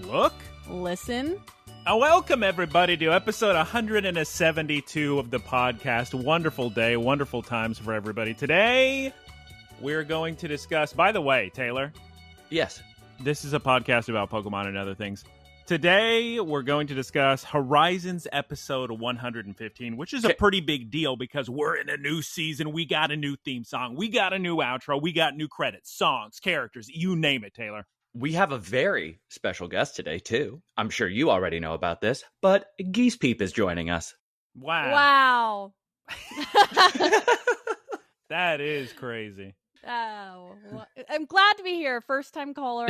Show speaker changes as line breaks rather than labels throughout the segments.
look,
listen.
Welcome, everybody, to episode 172 of the podcast. Wonderful day, wonderful times for everybody. Today, we're going to discuss, by the way, Taylor.
Yes.
This is a podcast about Pokemon and other things. Today, we're going to discuss Horizons episode 115, which is a pretty big deal because we're in a new season. We got a new theme song. We got a new outro. We got new credits, songs, characters, you name it, Taylor.
We have a very special guest today, too. I'm sure you already know about this, but Geese Peep is joining us.
Wow. That is crazy.
Oh, I'm glad to be here. First time caller.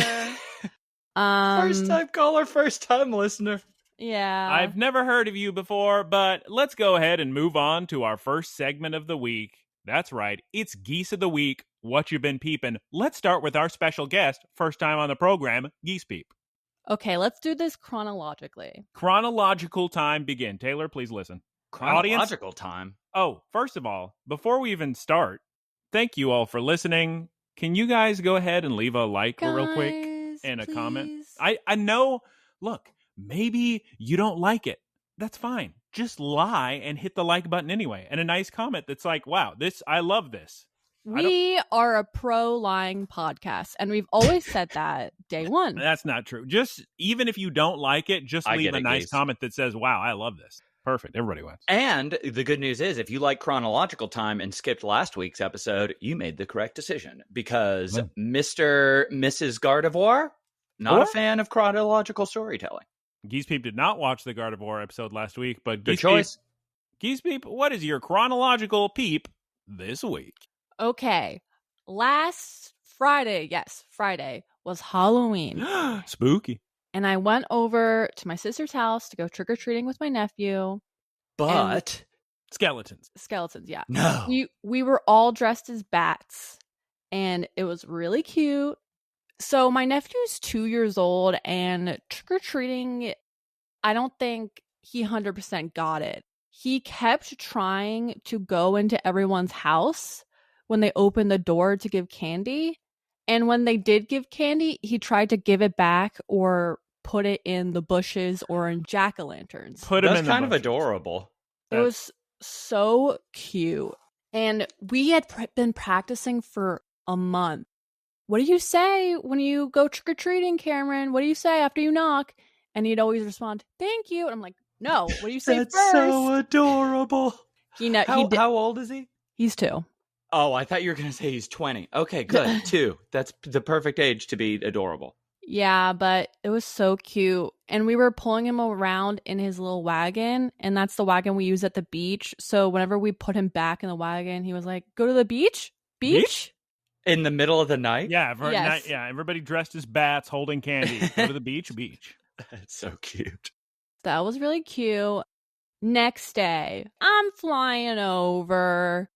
First time caller, first time listener.
Yeah.
I've never heard of you before, but let's go ahead and move on to our first segment of the week. That's right. It's Geese of the Week. What you been peeping? Let's start with our special guest, first time on the program, Geese Peep.
Okay, let's do this chronologically.
Chronological time begin. Taylor, please listen.
Chronological time?
Oh, first of all, before we even start, thank you all for listening. Can you guys go ahead and leave a like real quick and a comment? I know, look, maybe you don't like it. That's fine. Just lie and hit the like button anyway. And a nice comment that's like, wow, I love this.
We are a pro-lying podcast, and we've always said that day one.
That's not true. Just, even if you don't like it, just leave a nice comment that says, wow, I love this. Perfect. Everybody wins.
And the good news is, if you like chronological time and skipped last week's episode, you made the correct decision. Because Mrs. Gardevoir, not a fan of chronological storytelling.
Geese Peep did not watch the Gardevoir episode last week, but
good choice.
Geese Peep, what is your chronological peep this week?
Okay. Last Friday, Friday was Halloween.
Spooky.
And I went over to my sister's house to go trick-or-treating with my nephew.
But
Skeletons,
yeah.
No.
We were all dressed as bats, and it was really cute. So my nephew's 2 years old, and trick-or-treating, I don't think he 100% got it. He kept trying to go into everyone's house when they opened the door to give candy. And when they did give candy, he tried to give it back or put it in the bushes or in jack-o'-lanterns.
That's kind of adorable.
It was so cute. And we had been practicing for a month. What do you say when you go trick-or-treating, Cameron? What do you say after you knock? And he'd always respond, thank you. And I'm like, no, what do you say
That's
first?
so adorable. How old is he?
He's 2.
Oh, I thought you were going to say he's 20. Okay, good. 2. That's the perfect age to be adorable.
Yeah, but it was so cute. And we were pulling him around in his little wagon, and that's the wagon we use at the beach. So whenever we put him back in the wagon, he was like, go to the beach? Beach?
In the middle of the night?
Yeah, everybody dressed as bats holding candy. Go to the beach.
That's so cute.
That was really cute. Next day, I'm flying over,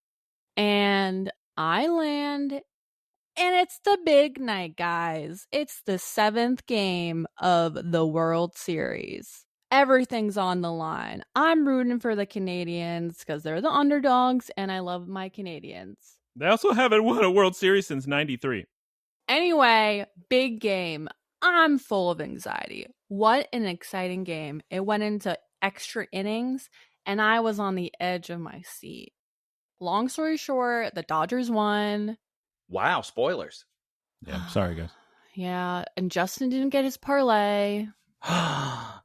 and I land, and it's the big night, guys. It's the 7th game of the World Series. Everything's on the line. I'm rooting for the Canadians because they're the underdogs, and I love my Canadians.
They also haven't won a World Series since 93.
Anyway, big game. I'm full of anxiety. What an exciting game. It went into extra innings, and I was on the edge of my seat. Long story short, the Dodgers won.
Wow, spoilers.
Yeah, sorry, guys.
Yeah, and Justin didn't get his parlay.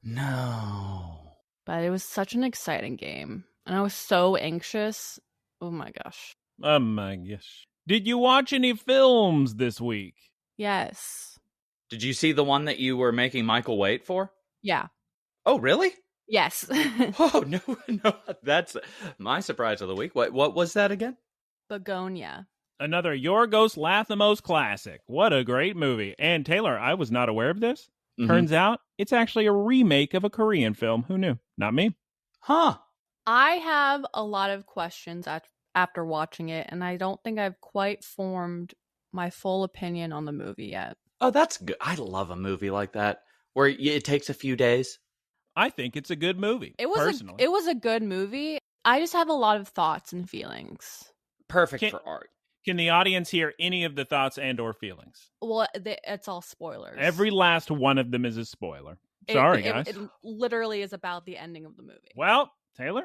No.
But it was such an exciting game, and I was so anxious. Oh my gosh.
Oh my gosh. Did you watch any films this week?
Yes.
Did you see the one that you were making Michael wait for?
Yeah.
Oh, really?
Yes.
Oh, no. That's my surprise of the week. What was that again?
BUGONIA.
Another Yorgos Lanthimos classic. What a great movie. And Taylor, I was not aware of this. Mm-hmm. Turns out it's actually a remake of a Korean film. Who knew? Not me.
Huh.
I have a lot of questions after watching it, and I don't think I've quite formed my full opinion on the movie yet.
Oh, that's good. I love a movie like that where it takes a few days.
I think it's a good movie.
It was a good movie. I just have a lot of thoughts and feelings.
Perfect for art.
Can the audience hear any of the thoughts and or feelings?
Well, it's all spoilers.
Every last one of them is a spoiler. Sorry, guys.
It literally is about the ending of the movie.
Well, Taylor?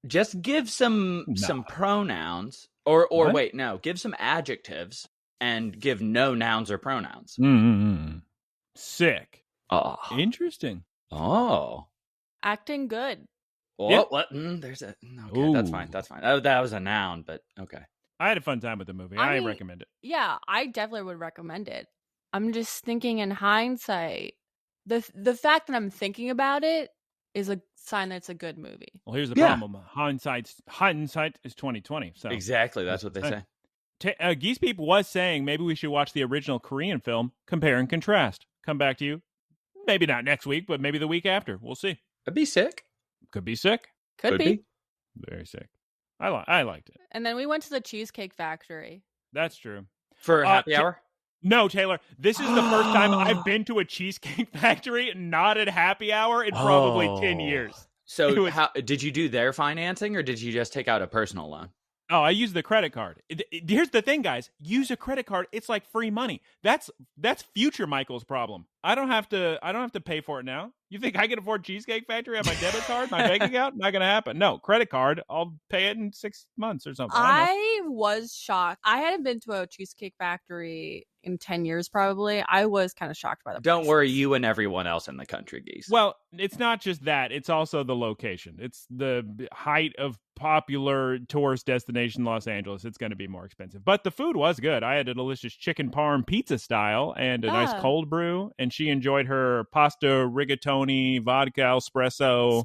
Just give some pronouns. Or wait, no. Give some adjectives and give no nouns or pronouns.
Mm-hmm. Sick.
Oh.
Interesting.
Oh.
Acting good.
Oh,
Yep.
what? There's a... Okay, that's fine. That's fine. Oh, that was a noun, but okay.
I had a fun time with the movie. I recommend it.
Yeah, I definitely would recommend it. I'm just thinking in hindsight, the fact that I'm thinking about it is a sign that it's a good movie.
Well, here's the problem. Hindsight is 2020. So
exactly, that's what they say.
Geese Peep was saying maybe we should watch the original Korean film, compare and contrast. Come back to you. Maybe not next week, but maybe the week after. We'll see.
It'd be sick.
Could be sick.
Could be.
Very sick. I liked it.
And then we went to the Cheesecake Factory.
That's true.
For a happy hour?
No, Taylor. This is the first time I've been to a Cheesecake Factory, not at happy hour, in probably 10 years.
So how did you do their financing, or did you just take out a personal loan?
Oh, I used the credit card. Here's the thing, guys. Use a credit card. It's like free money. That's future Michael's problem. I don't have to pay for it now. You think I can afford Cheesecake Factory on my debit card, my bank account? Not going to happen. No, credit card. I'll pay it in 6 months or something.
I was shocked. I hadn't been to a Cheesecake Factory in 10 years, probably. I was kind of shocked by that.
Don't worry, you and everyone else in the country, Geese.
Well, it's not just that. It's also the location. It's the height of popular tourist destination Los Angeles. It's going to be more expensive. But the food was good. I had a delicious chicken parm pizza style and a nice cold brew. And she enjoyed her pasta rigatoni, vodka espresso,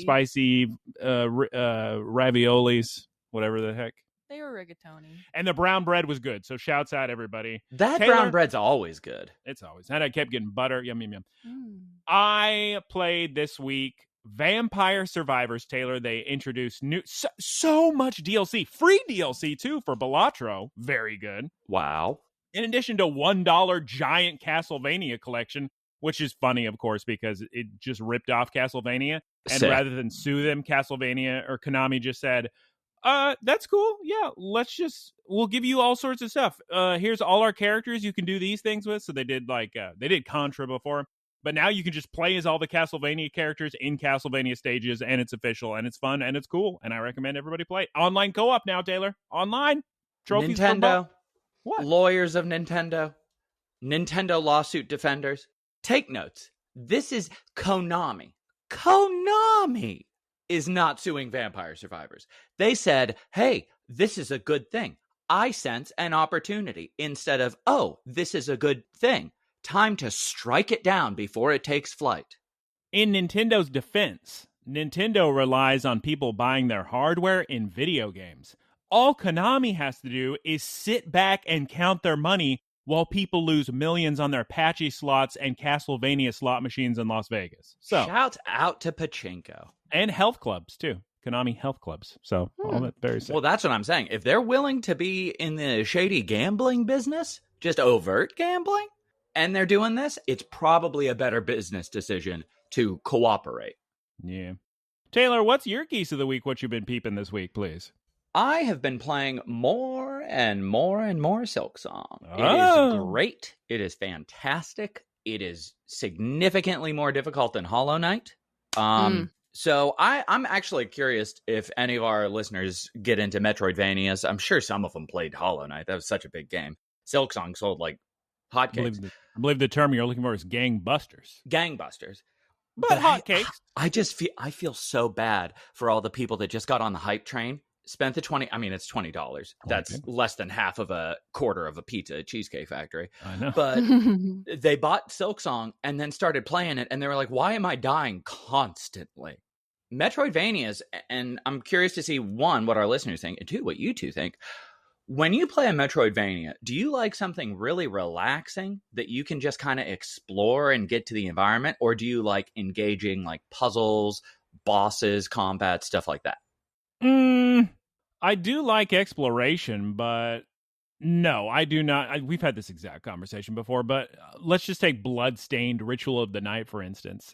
spicy raviolis, whatever the heck.
They were rigatoni.
And the brown bread was good. So shouts out, everybody.
That Taylor, brown bread's always good.
It's always. And I kept getting butter. Yum, yum, yum. I played this week Vampire Survivors, Taylor. They introduced so much DLC. Free DLC, too, for Balatro. Very good.
Wow. In
addition to $1 giant Castlevania collection, which is funny, of course, because it just ripped off Castlevania. And rather than sue them, Castlevania or Konami just said, that's cool. Yeah, we'll give you all sorts of stuff. Here's all our characters you can do these things with. So they did they did Contra before, but now you can just play as all the Castlevania characters in Castlevania stages, and it's official, and it's fun, and it's cool, and I recommend everybody play it. Online co-op now, Taylor. Online. Trophies
Nintendo.
What?
Lawyers of Nintendo. Nintendo lawsuit defenders. Take notes. This is Konami. Konami is not suing Vampire Survivors. They said, hey, this is a good thing. I sense an opportunity instead of, oh, this is a good thing. Time to strike it down before it takes flight.
In Nintendo's defense, Nintendo relies on people buying their hardware in video games. All Konami has to do is sit back and count their money while people lose millions on their patchy slots and Castlevania slot machines in Las Vegas. So
shout out to Pachinko.
And health clubs, too. Konami health clubs. So all that very sick.
Well, that's what I'm saying. If they're willing to be in the shady gambling business, just overt gambling, and they're doing this, it's probably a better business decision to cooperate.
Yeah. Taylor, what's your geese of the week? What you've been peeping this week, please?
I have been playing more and more and more Silksong.
Oh.
It is great. It is fantastic. It is significantly more difficult than Hollow Knight. So I'm actually curious if any of our listeners get into Metroidvanias. I'm sure some of them played Hollow Knight. That was such a big game. Silksong sold like hotcakes.
I believe the term you're looking for is gangbusters.
Gangbusters.
But hotcakes.
I feel so bad for all the people that just got on the hype train. Spent the it's $20. That's less than half of a quarter of a pizza at Cheesecake Factory.
I know.
But they bought Silksong and then started playing it, and they were like, why am I dying constantly? Metroidvanias, and I'm curious to see, one, what our listeners think, and two, what you two think. When you play a Metroidvania, do you like something really relaxing that you can just kind of explore and get to the environment, or do you like engaging like puzzles, bosses, combat, stuff like that?
I do like exploration, but no, I do not. We've had this exact conversation before, but let's just take Bloodstained Ritual of the Night, for instance.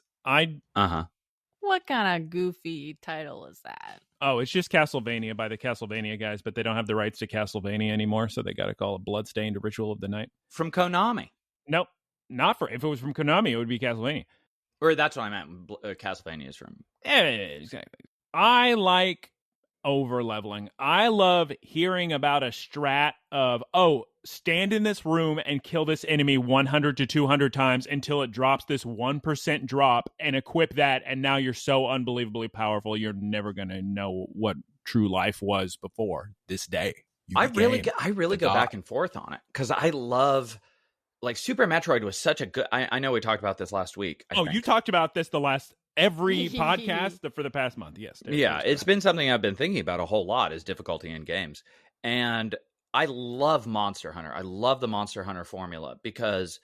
What kind of goofy title is that?
Oh, it's just Castlevania by the Castlevania guys, but they don't have the rights to Castlevania anymore, so they got to call it Bloodstained: A Ritual of the Night.
From Konami.
Nope, not for. If it was from Konami, it would be Castlevania.
Or that's what I meant. Castlevania is from.
Exactly. I like over-leveling. I love hearing about a strat of, stand in this room and kill this enemy 100 to 200 times until it drops this 1% drop and equip that, and now you're so unbelievably powerful, you're never going to know what true life was before this day.
I really go back and forth on it, because I love... Like, Super Metroid was such a good... I know we talked about this last week. I think.
You talked about this every podcast for the past month. Yes.
Yeah, it's been something I've been thinking about a whole lot, is difficulty in games. And I love Monster Hunter. I love the Monster Hunter formula, because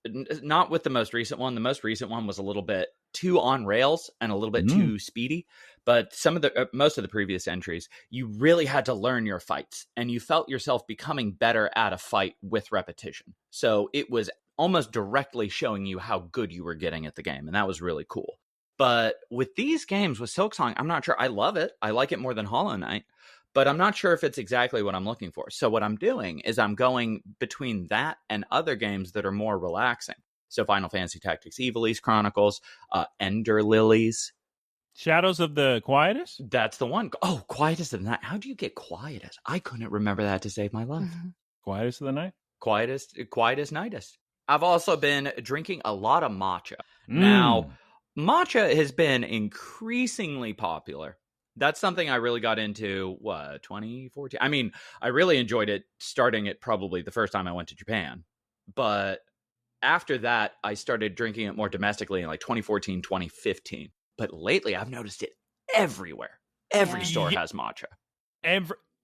not with the most recent one. The most recent one was a little bit too on rails and a little bit too speedy. But most of the previous entries, you really had to learn your fights, and you felt yourself becoming better at a fight with repetition. So it was almost directly showing you how good you were getting at the game, and that was really cool. But with these games, with Silksong, I'm not sure. I love it. I like it more than Hollow Knight, but I'm not sure if it's exactly what I'm looking for. So what I'm doing is I'm going between that and other games that are more relaxing. So Final Fantasy Tactics Ivalice Chronicles, Ender Lilies.
Shadows of the Quietus?
That's the one. Oh, Quietus of the Night. How do you get Quietus? I couldn't remember that to save my life.
Mm-hmm.
Quietus of the Night?
Quietus Nightest. I've also been drinking a lot of matcha. Now, matcha has been increasingly popular. That's something I really got into, 2014? I mean, I really enjoyed it starting it probably the first time I went to Japan. But after that, I started drinking it more domestically in like 2014, 2015. But lately, I've noticed it everywhere. Every store has matcha.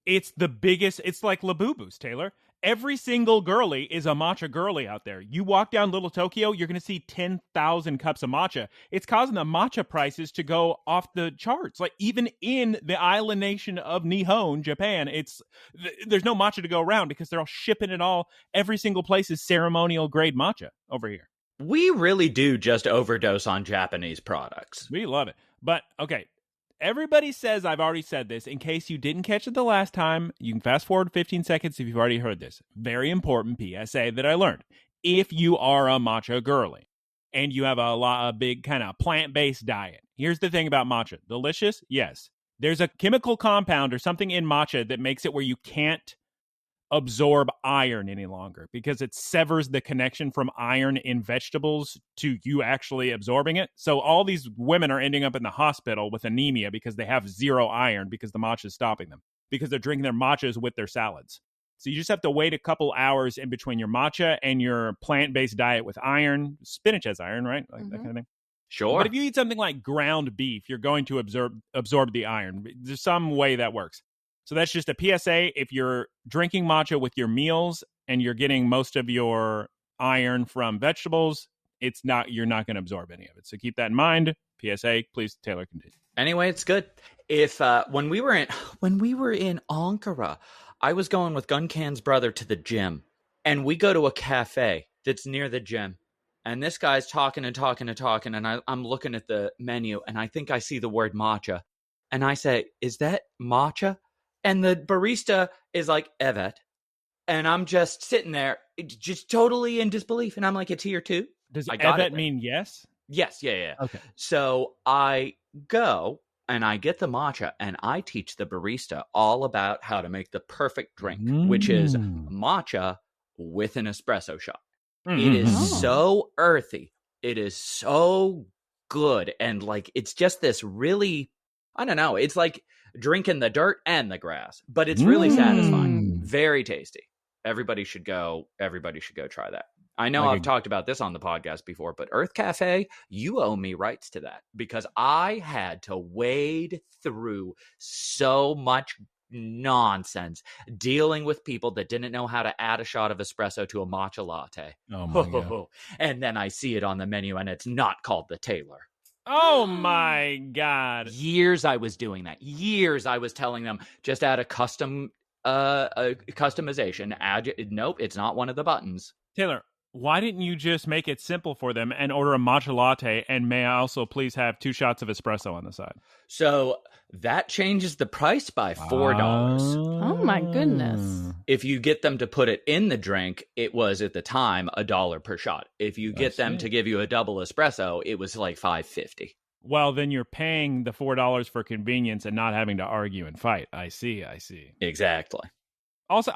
It's the biggest. It's like Labubus, Taylor. Every single girly is a matcha girly out there. You walk down Little Tokyo, you're going to see 10,000 cups of matcha. It's causing the matcha prices to go off the charts. Like, even in the island nation of Nihon, Japan, there's no matcha to go around because they're all shipping it all. Every single place is ceremonial grade matcha over here.
We really do just overdose on Japanese products.
We love it. But, okay, everybody says I've already said this. In case you didn't catch it the last time, you can fast forward 15 seconds if you've already heard this. Very important PSA that I learned. If you are a matcha girly and you have a big kind of plant-based diet, here's the thing about matcha. Delicious? Yes. There's a chemical compound or something in matcha that makes it where you can't absorb iron any longer because it severs the connection from iron in vegetables to you actually absorbing it. So all these women are ending up in the hospital with anemia because they have zero iron because the matcha is stopping them, because they're drinking their matchas with their salads. So you just have to wait a couple hours in between your matcha and your plant-based diet with iron. Spinach has iron, right? Like that kind of thing.
Sure.
But if you eat something like ground beef, you're going to absorb the iron. There's some way that works. So that's just a PSA. If you're drinking matcha with your meals and you're getting most of your iron from vegetables, you're not going to absorb any of it. So keep that in mind. PSA, please, Taylor, continue.
Anyway, it's good. If when we were in Ankara, I was going with Guncan's brother to the gym, and we go to a cafe that's near the gym, and this guy's talking, and I'm looking at the menu, and I think I see the word matcha, and I say, "Is that matcha?" And the barista is like, "Evet." And I'm just sitting there, just totally in disbelief. And I'm like, "It's here too?"
Does evet mean yes?
Yes, yeah.
Okay.
So I go and I get the matcha and I teach the barista all about how to make the perfect drink, which is matcha with an espresso shot. It is so earthy. It is so good. And like, it's just this really, I don't know, it's like drinking the dirt and the grass, but it's really satisfying. Very tasty. Everybody should go try that. I know I've talked about this on the podcast before, but Earth Cafe, you owe me rights to that because I had to wade through so much nonsense dealing with people that didn't know how to add a shot of espresso to a matcha latte.
Oh my God.
And then I see it on the menu and it's not called the Taylor.
Oh my God.
Years I was doing that. Years I was telling them, just add a customization. Nope, it's not one of the buttons.
Taylor, why didn't you just make it simple for them and order a matcha latte, and may I also please have 2 shots of espresso on the side?
So that changes the price by $4.
Oh my goodness.
If you get them to put it in the drink, it was at the time $1 per shot. If you get them to give you a double espresso, it was like $5.50.
Well, then you're paying the $4 for convenience and not having to argue and fight. I see.
Exactly.
Also,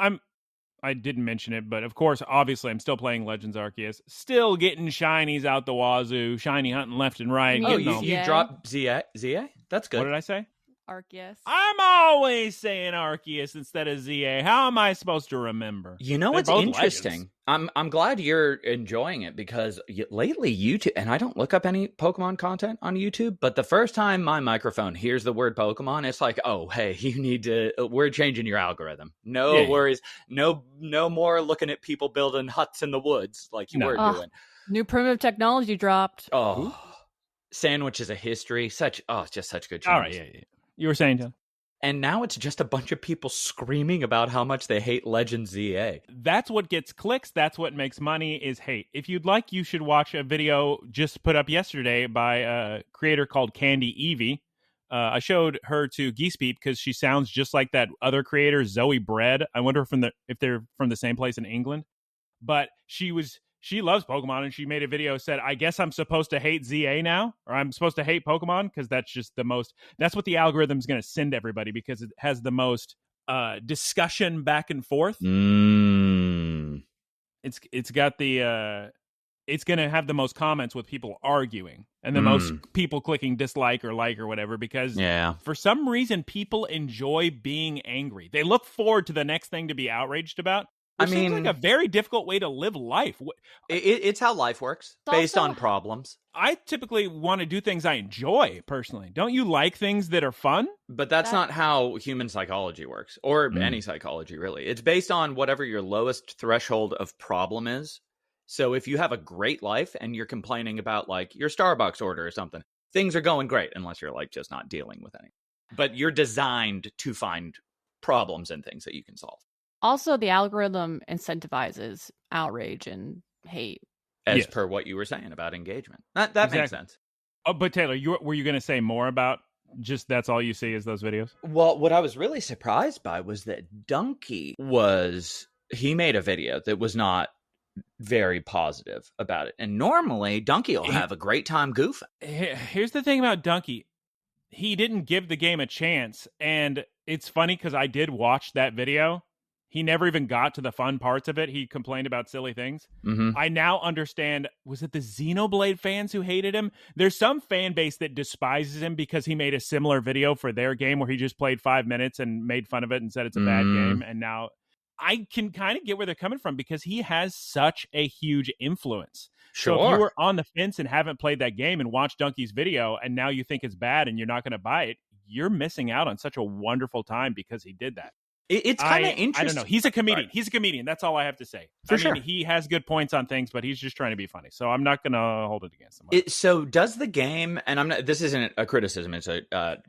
I didn't mention it, but of course, obviously, I'm still playing Legends Arceus. Still getting shinies out the wazoo, shiny hunting left and right.
Oh, you dropped ZA? That's good.
What did I say?
Arceus.
I'm always saying Arceus instead of ZA. How am I supposed to remember?
You know what's interesting? I'm glad you're enjoying it because lately YouTube, and I don't look up any Pokemon content on YouTube, but the first time my microphone hears the word Pokemon, it's like, oh, hey, you need to, we're changing your algorithm. No worries. No more looking at people building huts in the woods like you were doing.
New primitive technology dropped.
Oh, Sandwiches of History. Just such good channels.
All right, yeah. You were saying, John?
And now it's just a bunch of people screaming about how much they hate Legend ZA.
That's what gets clicks. That's what makes money is hate. If you'd like, you should watch a video just put up yesterday by a creator called Candy Evie. I showed her to Geese Peep because she sounds just like that other creator, Zoe Bread. I wonder if they're from the same place in England. But she loves Pokemon, and she made a video, said, I guess I'm supposed to hate ZA now, or I'm supposed to hate Pokemon, because that's just that's what the algorithm's going to send everybody, because it has the most discussion back and forth. It's got the, it's going to have the most comments with people arguing, and the most people clicking dislike or like or whatever, because for some reason, people enjoy being angry. They look forward to the next thing to be outraged about. Which seems like a very difficult way to live life.
It's how life works, based on problems.
I typically want to do things I enjoy, personally. Don't you like things that are fun?
But that's not how human psychology works, or any psychology, really. It's based on whatever your lowest threshold of problem is. So if you have a great life and you're complaining about, like, your Starbucks order or something, things are going great, unless you're, like, just not dealing with anything. But you're designed to find problems and things that you can solve.
Also, the algorithm incentivizes outrage and hate.
As per what you were saying about engagement. That makes sense.
Oh, but Taylor, were you going to say more about just that's all you see is those videos?
Well, what I was really surprised by was that Donkey he made a video that was not very positive about it. And normally, Donkey will have a great time goofing.
Here's the thing about Donkey. He didn't give the game a chance. And it's funny because I did watch that video. He never even got to the fun parts of it. He complained about silly things. I now understand, was it the Xenoblade fans who hated him? There's some fan base that despises him because he made a similar video for their game where he just played 5 minutes and made fun of it and said it's a bad game. And now I can kind of get where they're coming from because he has such a huge influence.
Sure.
So if you were on the fence and haven't played that game and watched Donkey's video and now you think it's bad and you're not going to buy it, you're missing out on such a wonderful time because he did that.
It's kind of interesting.
I don't know. He's a comedian.
Right.
He's a comedian. That's all I have to say.
Sure.
He has good points on things, but he's just trying to be funny. So I'm not going to hold it against him.
So does the game, and this isn't a criticism, it's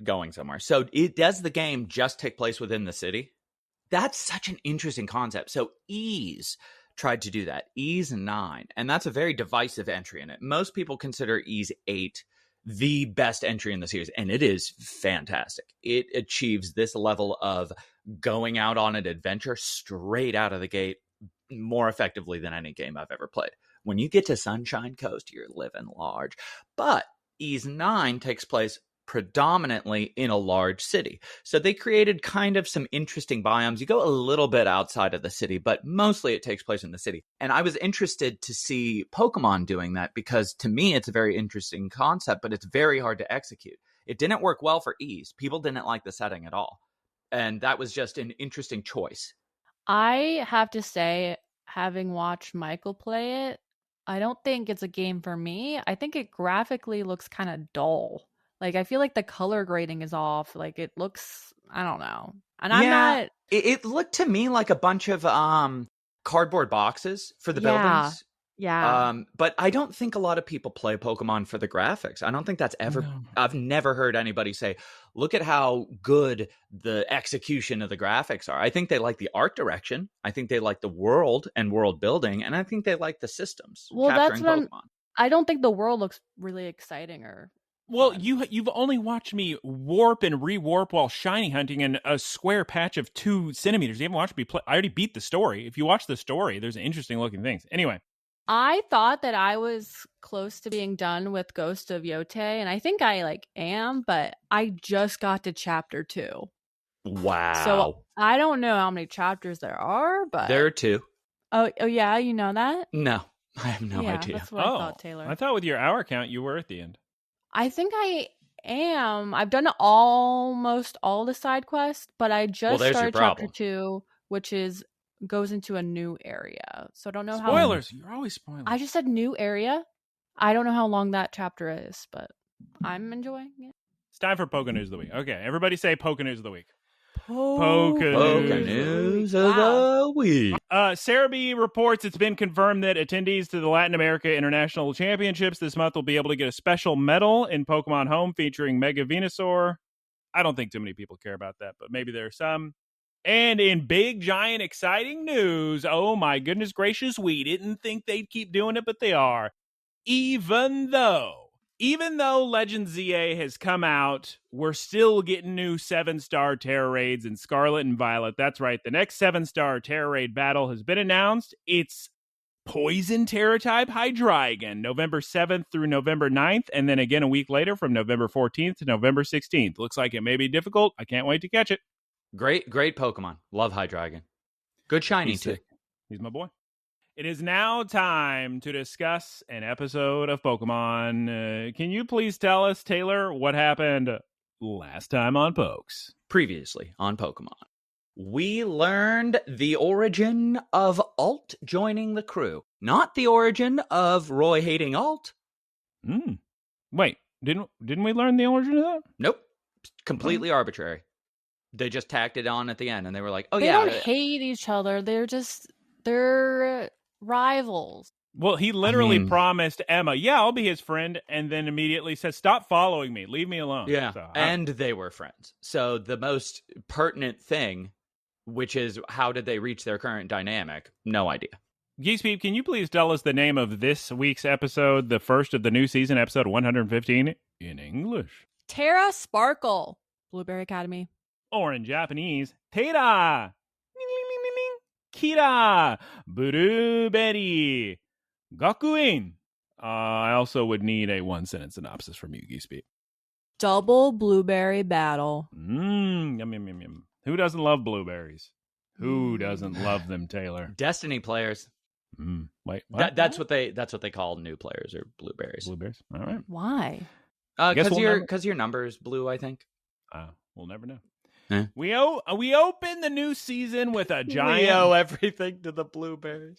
going somewhere. So does the game just take place within the city? That's such an interesting concept. So Ys tried to do that. Ys 9. And that's a very divisive entry in it. Most people consider Ys 8 the best entry in the series, and it is fantastic. It achieves this level of going out on an adventure straight out of the gate more effectively than any game I've ever played. When you get to Sunshine Coast, you're living large. But Ys 9 takes place predominantly in a large city. So they created kind of some interesting biomes. You go a little bit outside of the city, but mostly it takes place in the city. And I was interested to see Pokemon doing that because to me, it's a very interesting concept, but it's very hard to execute. It didn't work well for Ys. People didn't like the setting at all. And that was just an interesting choice.
I have to say, having watched Michael play it, I don't think it's a game for me. I think it graphically looks kind of dull. Like, I feel like the color grading is off. Like, it looks, I don't know. And I'm not...
It looked to me like a bunch of cardboard boxes for the buildings.
Yeah.
But I don't think a lot of people play Pokemon for the graphics. I don't think that's ever. No. I've never heard anybody say, "Look at how good the execution of the graphics are." I think they like the art direction. I think they like the world and world building, and I think they like the systems.
Well,
capturing
that's
Pokemon.
I don't think the world looks really exciting or.
Well,
fun.
you've only watched me warp and re-warp while shiny hunting in a square patch of 2 centimeters. You haven't watched me play. I already beat the story. If you watch the story, there's interesting looking things. Anyway.
I thought that I was close to being done with Ghost of Yote, and I think I am, but I just got to chapter 2.
Wow.
So I don't know how many chapters there are, but
there are 2.
Oh yeah, you know that?
No, I have no idea.
That's what I thought, Taylor.
I thought with your hour count you were at the end.
I think I am. I've done almost all the side quests, but I just started chapter 2, which goes into a new area. So I don't know
Spoilers. You're always spoiling.
I just said new area. I don't know how long that chapter is, but I'm enjoying it.
It's time for Poké-news of the week. Okay, everybody say Poké-news of the week.
Poké-news of the week.
Sarah B reports it's been confirmed that attendees to the Latin America International Championships this month will be able to get a special medal in Pokemon Home featuring Mega Venusaur. I don't think too many people care about that, but maybe there are some. And in big, giant, exciting news, oh my goodness gracious, we didn't think they'd keep doing it, but they are. Even though Legend ZA has come out, we're still getting new 7-star Tera raids in Scarlet and Violet. That's right, the next 7-star Tera raid battle has been announced. It's Poison Tera type Hydreigon, November 7th through November 9th, and then again a week later from November 14th to November 16th. Looks like it may be difficult. I can't wait to catch it.
Great Pokemon. Love Hydreigon. Good shiny, too.
He's my boy. It is now time to discuss an episode of Pokemon. Can you please tell us, Taylor, what happened last time on Pokes?
Previously on Pokemon. We learned the origin of Alt joining the crew. Not the origin of Roy hating Alt.
Wait, didn't we learn the origin of that?
Nope. Completely arbitrary. They just tacked it on at the end, and they were like, "Oh,
they don't hate each other. They're rivals."
Well, he literally promised Emma, "Yeah, I'll be his friend," and then immediately says, "Stop following me. Leave me alone."
Yeah, so, and they were friends. So the most pertinent thing, which is how did they reach their current dynamic? No idea.
Geese Peep, can you please tell us the name of this week's episode, the first of the new season, episode 115, in English?
Tera Sparkle, Blueberry Academy.
Or in Japanese, Tera, Kira, Buru Beri, Gakuen. I also would need a 1-sentence synopsis from you, Geese Peep.
Double blueberry battle.
Yum, yum, yum, yum. Who doesn't love blueberries? Who doesn't love them, Taylor?
Destiny players.
Wait, what?
That's what they call new players, or blueberries.
Blueberries. All right.
Why?
Because your number is blue, I think.
We'll never know.
Eh.
We open the new season with a giant.
We owe everything to the blueberries.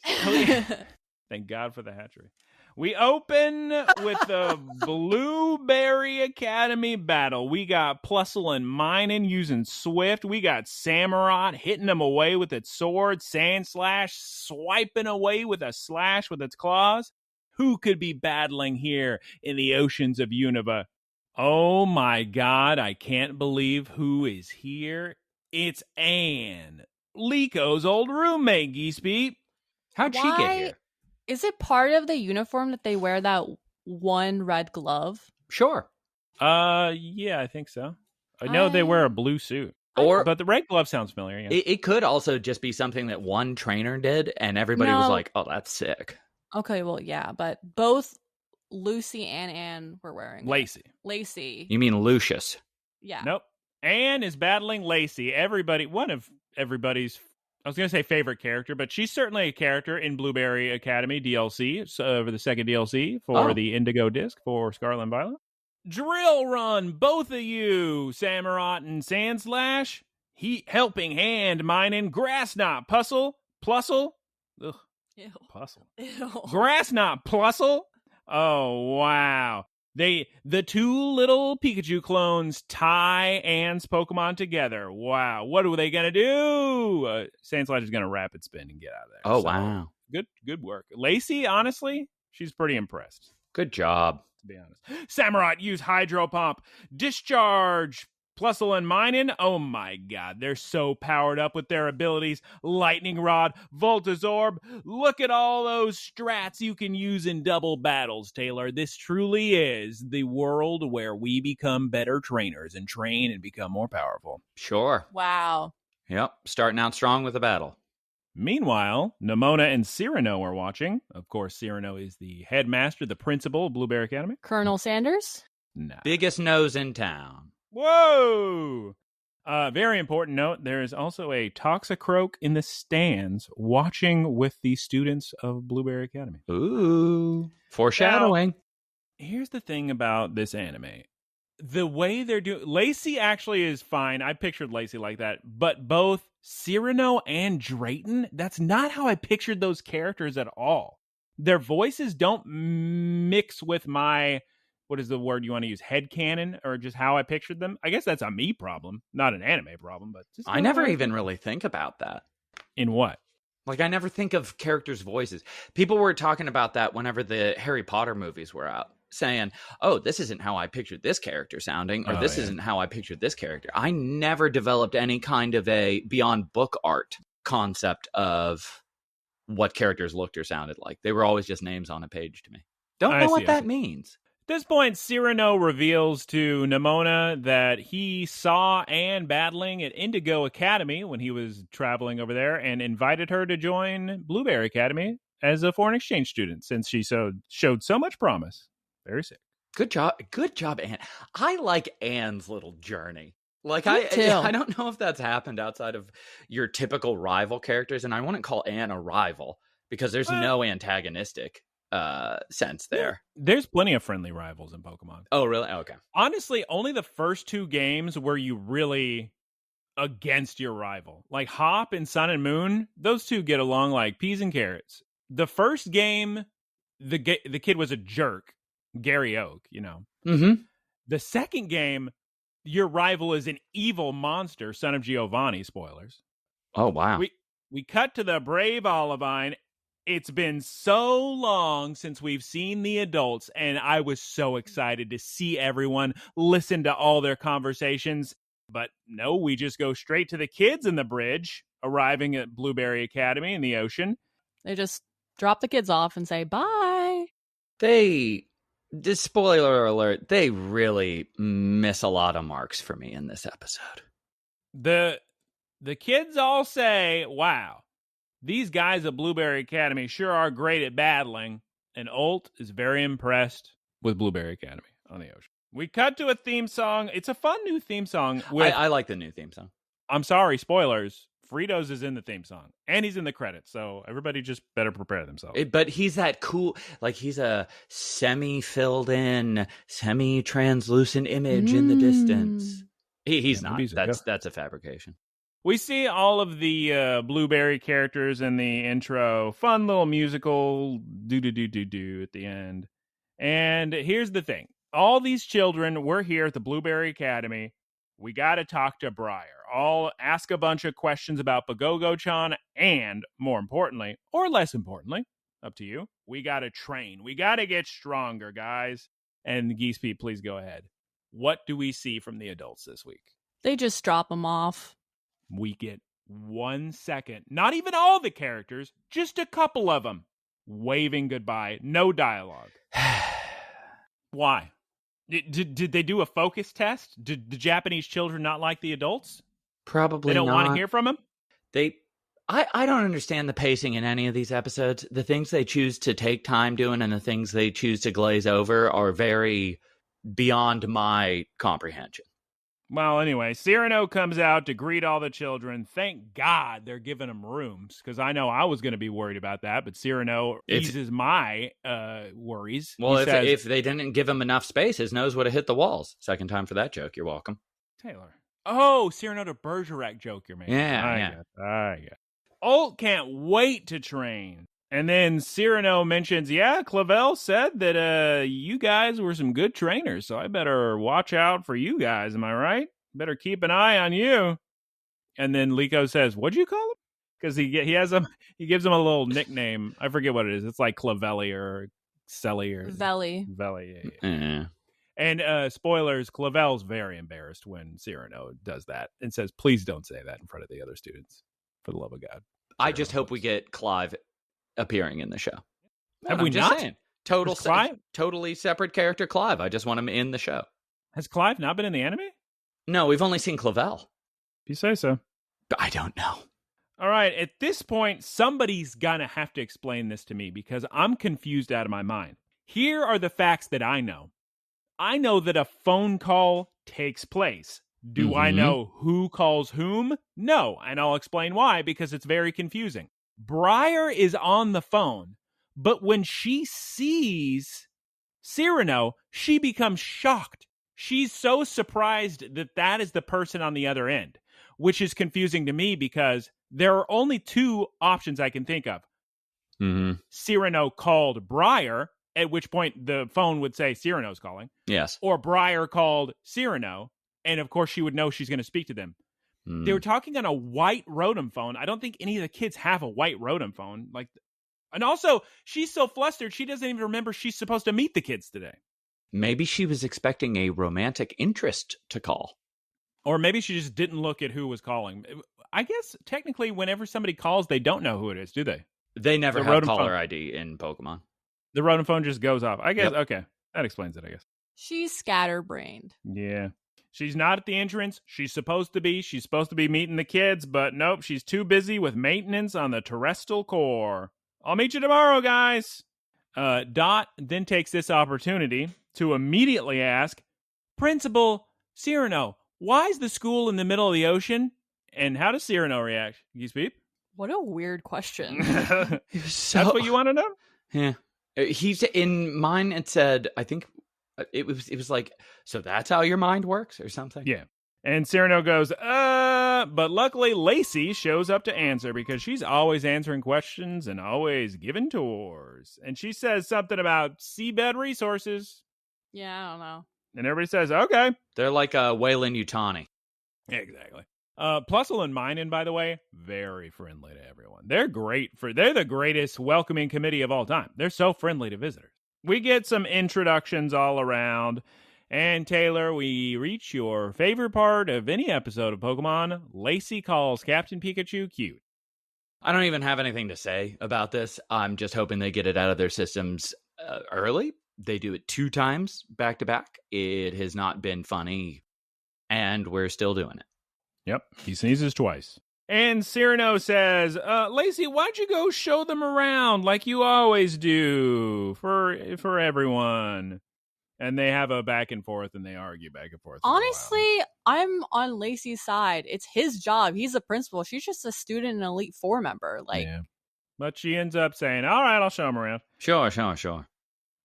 Thank God for the hatchery. We open with the Blueberry Academy battle. We got Plusle and Minun using Swift. We got Samurott hitting them away with its sword. Sandslash swiping away with a slash with its claws. Who could be battling here in the oceans of Unova? Oh my God, I can't believe who is here. It's Anne, Liko's old roommate, Geese Peep.
How'd she get here?
Is it part of the uniform that they wear that one red glove?
Sure.
Yeah, I think so. I know they wear a blue suit. But the red glove sounds familiar. Yeah.
It could also just be something that one trainer did, and everybody was like, "Oh, that's sick."
Okay, well, yeah, but both Lucy and Anne were wearing Lacey.
You mean Lucius?
Yeah.
Nope. Anne is battling Lacey. One of everybody's, I was going to say favorite character, but she's certainly a character in Blueberry Academy DLC, for the second DLC for the Indigo Disc for Scarlet and Violet. Drill Run, both of you, Samurott and Sandslash. Helping Hand, Minun, Grass Knot, Plusle. Ugh.
Ew.
Plusle.
Ew.
Grass Knot, Plusle. Oh, wow. The two little Pikachu clones tie Anne's Pokemon together. Wow. What are they going to do? Sandslash is going to rapid spin and get out of there.
Oh, wow.
Good work. Lacey, honestly, she's pretty impressed.
Good job.
To be honest. Samurott use Hydro Pump. Discharge. Plusle and Minun. Oh my god. They're so powered up with their abilities. Lightning Rod. Voltazorb. Look at all those strats you can use in double battles, Taylor. This truly is the world where we become better trainers and train and become more powerful.
Sure.
Wow.
Yep. Starting out strong with a battle.
Meanwhile, Nemona and Cyrano are watching. Of course, Cyrano is the headmaster, the principal of Blueberry Academy.
Colonel Sanders?
Nah.
Biggest nose in town.
Whoa! Very important note, there is also a Toxicroak in the stands watching with the students of Blueberry Academy.
Ooh. Foreshadowing.
Now, here's the thing about this anime. The way they're doing... Lacey actually is fine. I pictured Lacey like that. But both Cyrano and Drayton, that's not how I pictured those characters at all. Their voices don't mix with my... What is the word you want to use? Headcanon? Or just how I pictured them? I guess that's a me problem. Not an anime problem, but... just
I never even really think about that.
In what?
Like, I never think of characters' voices. People were talking about that whenever the Harry Potter movies were out. Saying, oh, this isn't how I pictured this character sounding, or this isn't how I pictured this character. I never developed any kind of a beyond book art concept of what characters looked or sounded like. They were always just names on a page to me. Don't know what that means.
At this point, Cyrano reveals to Nemona that he saw Anne battling at Indigo Academy when he was traveling over there and invited her to join Blueberry Academy as a foreign exchange student since she showed so much promise. Very sick.
Good job, Anne. I like Anne's little journey. Like,
Me too.
I don't know if that's happened outside of your typical rival characters, and I wouldn't call Anne a rival because there's no antagonistic sense there.
There's plenty of friendly rivals in Pokemon.
Oh, really? Okay.
Honestly, only the first two games were you really against your rival. Like Hop and Sun and Moon, those two get along like peas and carrots. The first game, the kid was a jerk. Gary Oak, you know.
Mm-hmm.
The second game, your rival is an evil monster, son of Giovanni. Spoilers.
Oh, wow.
We cut to the brave Olivine. It's been so long since we've seen the adults, and I was so excited to see everyone, listen to all their conversations. But no, we just go straight to the kids in the bridge, arriving at Blueberry Academy in the ocean.
They just drop the kids off and say bye.
This spoiler alert, they really miss a lot of marks for me in this episode.
The kids all say, wow, these guys at Blueberry Academy sure are great at battling. And Ult is very impressed with Blueberry Academy on the ocean. We cut to a theme song. It's a fun new theme song.
I like the new theme song.
I'm sorry, spoilers. Fritos is in the theme song, and he's in the credits, so everybody just better prepare themselves.
But he's that cool, like he's a semi-filled in, semi-translucent image in the distance. He's not. That's a fabrication.
We see all of the Blueberry characters in the intro. Fun little musical do-do-do-do-do at the end. And here's the thing. All these children, we're here at the Blueberry Academy. We got to talk to Briar. I'll ask a bunch of questions about Bagogo-chan, and more importantly, or less importantly, up to you, we got to train. We got to get stronger, guys. And Geese Pete, please go ahead. What do we see from the adults this week?
They just drop them off.
We get 1 second. Not even all the characters, just a couple of them. Waving goodbye. No dialogue. Why? Did they do a focus test? Did the Japanese children not like the adults?
Probably not.
They don't want to hear from them?
I don't understand the pacing in any of these episodes. The things they choose to take time doing and the things they choose to glaze over are very beyond my comprehension.
Well, anyway, Cyrano comes out to greet all the children. Thank God they're giving them rooms, because I know I was going to be worried about that, but Cyrano eases my worries.
Well, if they didn't give him enough space, his nose would have hit the walls. Second time for that joke. You're welcome.
Taylor. Oh, Cyrano to Bergerac joke you're making.
Yeah.
I get. Ult can't wait to train. And then Cyrano mentions, Clavel said that you guys were some good trainers, so I better watch out for you guys, am I right? Better keep an eye on you. And then Liko says, what'd you call him? because he gives him a little nickname. I forget what it is. It's like Clavelli or Selly or
Velly.
Yeah. And spoilers, Clavel's very embarrassed when Cyrano does that and says, please don't say that in front of the other students, for the love of God.
I just hope we get Clive appearing in the show.
Have we not?
Saying. Totally separate character Clive. I just want him in the show.
Has Clive not been in the anime?
No, we've only seen Clavel.
If you say so.
But I don't know.
All right, at this point, somebody's gonna have to explain this to me because I'm confused out of my mind. Here are the facts that I know. I know that a phone call takes place. Do I know who calls whom? No, and I'll explain why, because it's very confusing. Briar is on the phone, but when she sees Cyrano, she becomes shocked. She's so surprised that is the person on the other end, which is confusing to me because there are only two options I can think of. Cyrano called Briar, at which point the phone would say Cyrano's calling.
Yes.
Or Briar called Cyrano, and of course she would know she's going to speak to them. They were talking on a white Rotom phone. I don't think any of the kids have a white Rotom phone. And also, she's so flustered, she doesn't even remember she's supposed to meet the kids today.
Maybe she was expecting a romantic interest to call.
Or maybe she just didn't look at who was calling. I guess, technically, whenever somebody calls, they don't know who it is, do they?
They never have caller ID in Pokemon.
The Rotom phone just goes off. I guess, okay. That explains it, I guess.
She's scatterbrained.
Yeah. She's not at the entrance. She's supposed to be. She's supposed to be meeting the kids, but nope, she's too busy with maintenance on the Terestal core. I'll meet you tomorrow, guys. Dot then takes this opportunity to immediately ask, Principal Cyrano, why is the school in the middle of the ocean? And how does Cyrano react? Geese Peep?
What a weird question.
That's what you want to know?
Yeah. He's in mine. It said, I think it was like, so that's how your mind works or something.
Yeah. And Cyrano goes, but luckily Lacey shows up to answer because she's always answering questions and always giving tours. And she says something about seabed resources.
Yeah, I don't know.
And everybody says, okay.
They're like a Wayland Yutani.
Exactly. Plusle and Minen, by the way, very friendly to everyone. They're the greatest welcoming committee of all time. They're so friendly to visitors. We get some introductions all around. And Taylor, we reach your favorite part of any episode of Pokemon. Lacey calls Captain Pikachu cute.
I don't even have anything to say about this. I'm just hoping they get it out of their systems early. They do it 2 times back to back. It has not been funny, and we're still doing it.
Yep, he sneezes twice. And Cyrano says, Lacey, why'd you go show them around like you always do for everyone? And they have a back and forth, and they argue back and forth.
Honestly, I'm on Lacey's side. It's his job. He's a principal. She's just a student and Elite Four member. Yeah.
But she ends up saying, all right, I'll show him around.
Sure.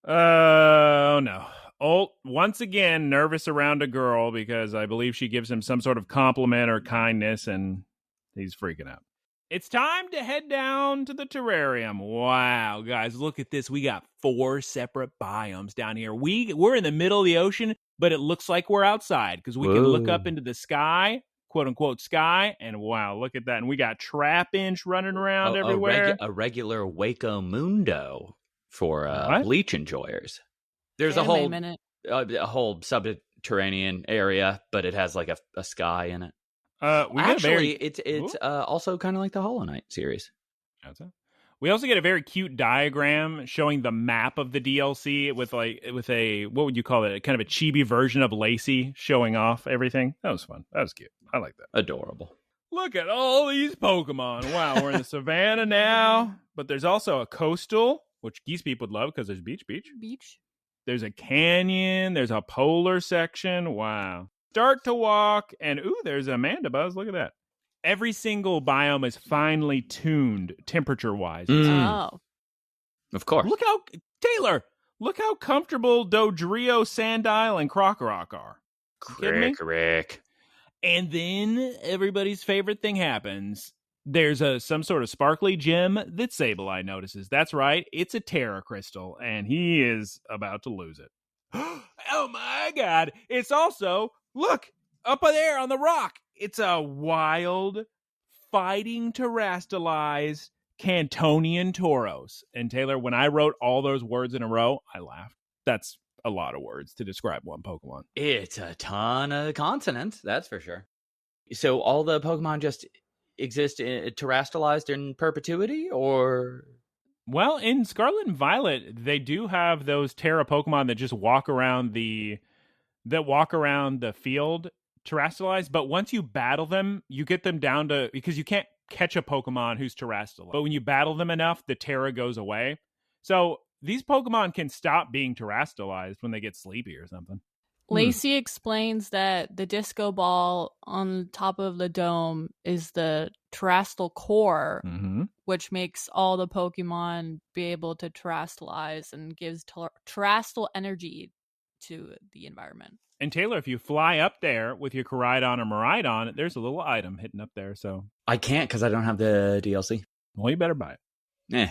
Oh, no. Alt, once again, nervous around a girl because I believe she gives him some sort of compliment or kindness, and he's freaking out. It's time to head down to the terrarium. Wow, guys, look at this. We got 4 separate biomes down here. We're in the middle of the ocean, but it looks like we're outside because we can look up into the sky, quote unquote sky, and wow, look at that. And we got Trapinch running around everywhere.
A regular Waco Mundo for Bleach enjoyers. There's a whole subterranean area, but it has like a sky in it. It's also kind of like the Hollow Knight series.
We also get a very cute diagram showing the map of the DLC with a what would you call it? Kind of a chibi version of Lacey showing off everything. That was fun. That was cute. I like that.
Adorable.
Look at all these Pokemon. Wow, we're in the savannah now. But there's also a coastal, which Geese Peep would love because there's beach. There's a canyon. There's a polar section. Wow. Start to walk, and there's Amanda Buzz. Look at that. Every single biome is finely tuned temperature-wise.
Oh.
Of course.
Look how comfortable Dodrio, Sandile, and Krokorok are.
Correct.
And then everybody's favorite thing happens. There's some sort of sparkly gem that Sableye notices. That's right. It's a Tera crystal, and he is about to lose it. Oh my God. It's also, look, up there on the rock. It's a wild fighting terastallized Cantonian Tauros. And Taylor, when I wrote all those words in a row, I laughed. That's a lot of words to describe one Pokemon.
It's a ton of consonants, that's for sure. So all the Pokemon just exist terastallized in perpetuity, or?
Well, in Scarlet and Violet, they do have those Tera Pokemon that just walk around the field terastallized, but once you battle them, you get them down to, because you can't catch a Pokemon who's terastallized. But when you battle them enough, the Tera goes away. So these Pokemon can stop being terastallized when they get sleepy or something.
Lacey explains that the disco ball on top of the dome is the Terastal core, which makes all the Pokemon be able to terastallize and gives terastal energy to the environment.
And Taylor, if you fly up there with your Koraidon or Miraidon, there's a little item hidden up there. So
I can't because I don't have the DLC.
Well, you better buy it.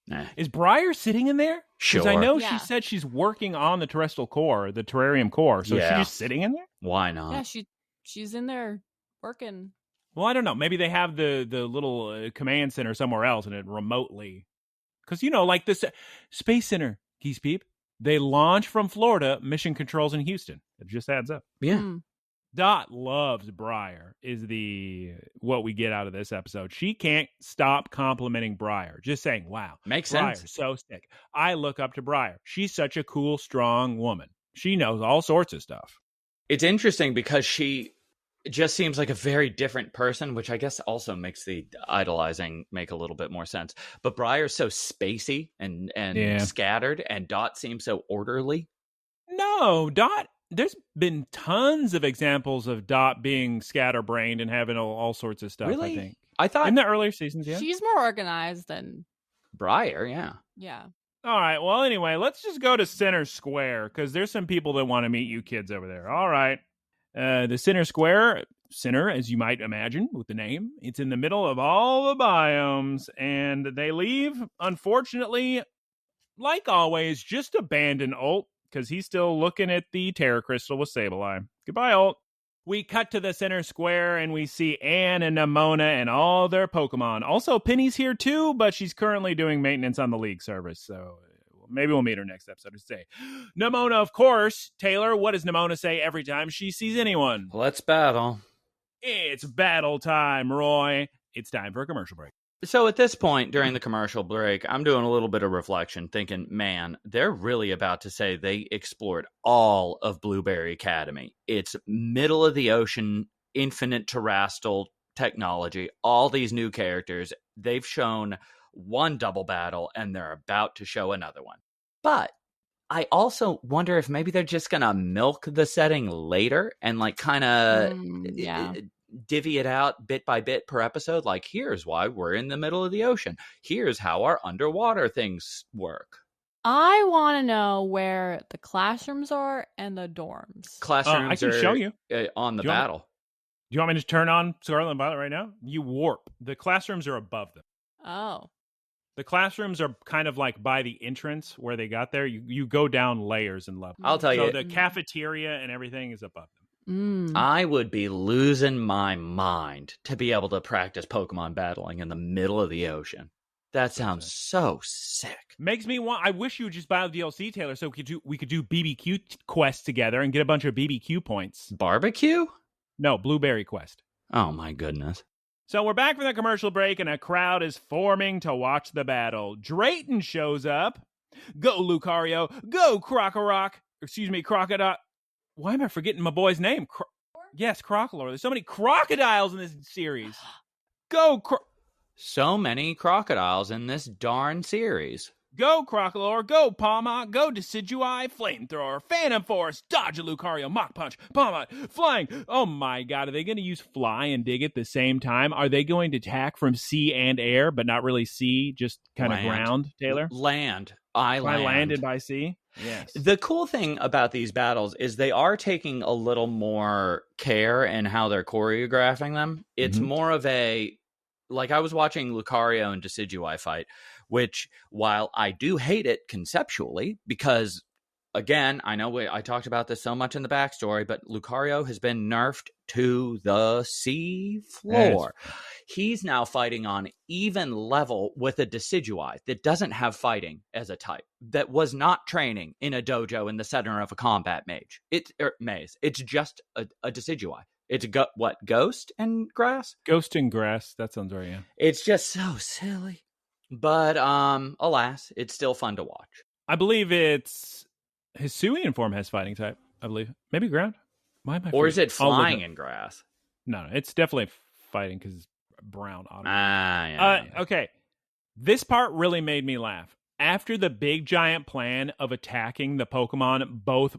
Nah.
Is Briar sitting in there?
Sure.
Because I know she said she's working on the Terrestrial core, the Terrarium core. So is she just sitting in there?
Why not?
Yeah, she's in there working.
Well, I don't know. Maybe they have the little command center somewhere else and it remotely. Because, like this Space Center, Geese Peep, they launch from Florida, mission controls in Houston. It just adds up.
Yeah.
Dot loves Briar is what we get out of this episode. She can't stop complimenting Briar. Just saying, wow.
Makes
Briar's
sense.
so sick. I look up to Briar. She's such a cool, strong woman. She knows all sorts of stuff.
It's interesting because she just seems like a very different person, which I guess also makes the idolizing make a little bit more sense. But Briar's so spacey and scattered, and Dot seems so orderly.
No, Dot. There's been tons of examples of Dot being scatterbrained and having all sorts of stuff,
Really?
I think.
I thought
in the earlier seasons, yeah.
She's more organized than
Briar, yeah.
Yeah.
All right, well, anyway, let's just go to Center Square, because there's some people that want to meet you kids over there. All right. The Center Square, center, as you might imagine with the name, it's in the middle of all the biomes, and they leave, unfortunately, like always, just abandon Ult, because he's still looking at the Terra Crystal with Sableye. Goodbye, Ult. We cut to the Center Square, and we see Anne and Nimona and all their Pokemon. Also, Penny's here, too, but she's currently doing maintenance on the League service, so maybe we'll meet her next episode to say. Nimona, of course. Taylor, what does Nimona say every time she sees anyone?
Let's battle.
It's battle time, Roy. It's time for a commercial break.
So at this point during the commercial break, I'm doing a little bit of reflection, thinking, man, they're really about to say they explored all of Blueberry Academy. It's middle of the ocean, infinite terrestrial technology, all these new characters. They've shown one double battle, and they're about to show another one. But I also wonder if maybe they're just going to milk the setting later and kind of divvy it out bit by bit per episode. Like, here's why we're in the middle of the ocean. Here's how our underwater things work.
I want to know where the classrooms are and the dorms.
Classrooms
I can show you
on the battle.
Do you want me to turn on Scarlet and Violet right now? You warp. The classrooms are above them.
Oh.
The classrooms are kind of like by the entrance where they got there. You go down layers and levels.
I'll tell you.
So the cafeteria and everything is above them.
I would be losing my mind to be able to practice Pokemon battling in the middle of the ocean. That sounds so sick.
Makes me want. I wish you would just buy the DLC, Taylor, so we could do BBQ quests together and get a bunch of BBQ points.
Barbecue?
No, Blueberry Quest.
Oh my goodness.
So we're back from the commercial break, and a crowd is forming to watch the battle. Drayton shows up. Go, Lucario. Go, Crocodile. Why am I forgetting my boy's name? Yes, Crocodile. There's so many crocodiles in this series. Go,
so many crocodiles in this darn series.
Go, Crocodile. Go, Palmot. Go, Decidueye. Flamethrower. Phantom Force. Dodge a Lucario. Mach Punch. Palmot. Flying. Oh my god. Are they going to use Fly and Dig at the same time? Are they going to attack from sea and air, but not really sea, just kind of ground, Taylor?
Land.
By land and by sea? Yes.
The cool thing about these battles is they are taking a little more care in how they're choreographing them. It's more of a, like I was watching Lucario and Decidueye fight, which while I do hate it conceptually, because again, I know I talked about this so much in the backstory, but Lucario has been nerfed to the sea floor. He's now fighting on even level with a Decidueye that doesn't have fighting as a type, that was not training in a dojo in the center of a combat maze. It's just a Decidueye. It's Ghost and Grass?
Ghost and Grass. That sounds right, yeah.
It's just so silly. But alas, it's still fun to watch.
I believe it's Hisuian form has fighting type, I believe. Maybe ground? Why am I
Or is it flying in grass?
No, it's definitely fighting because it's brown.
Yeah.
Okay. This part really made me laugh. After the big giant plan of attacking the Pokemon both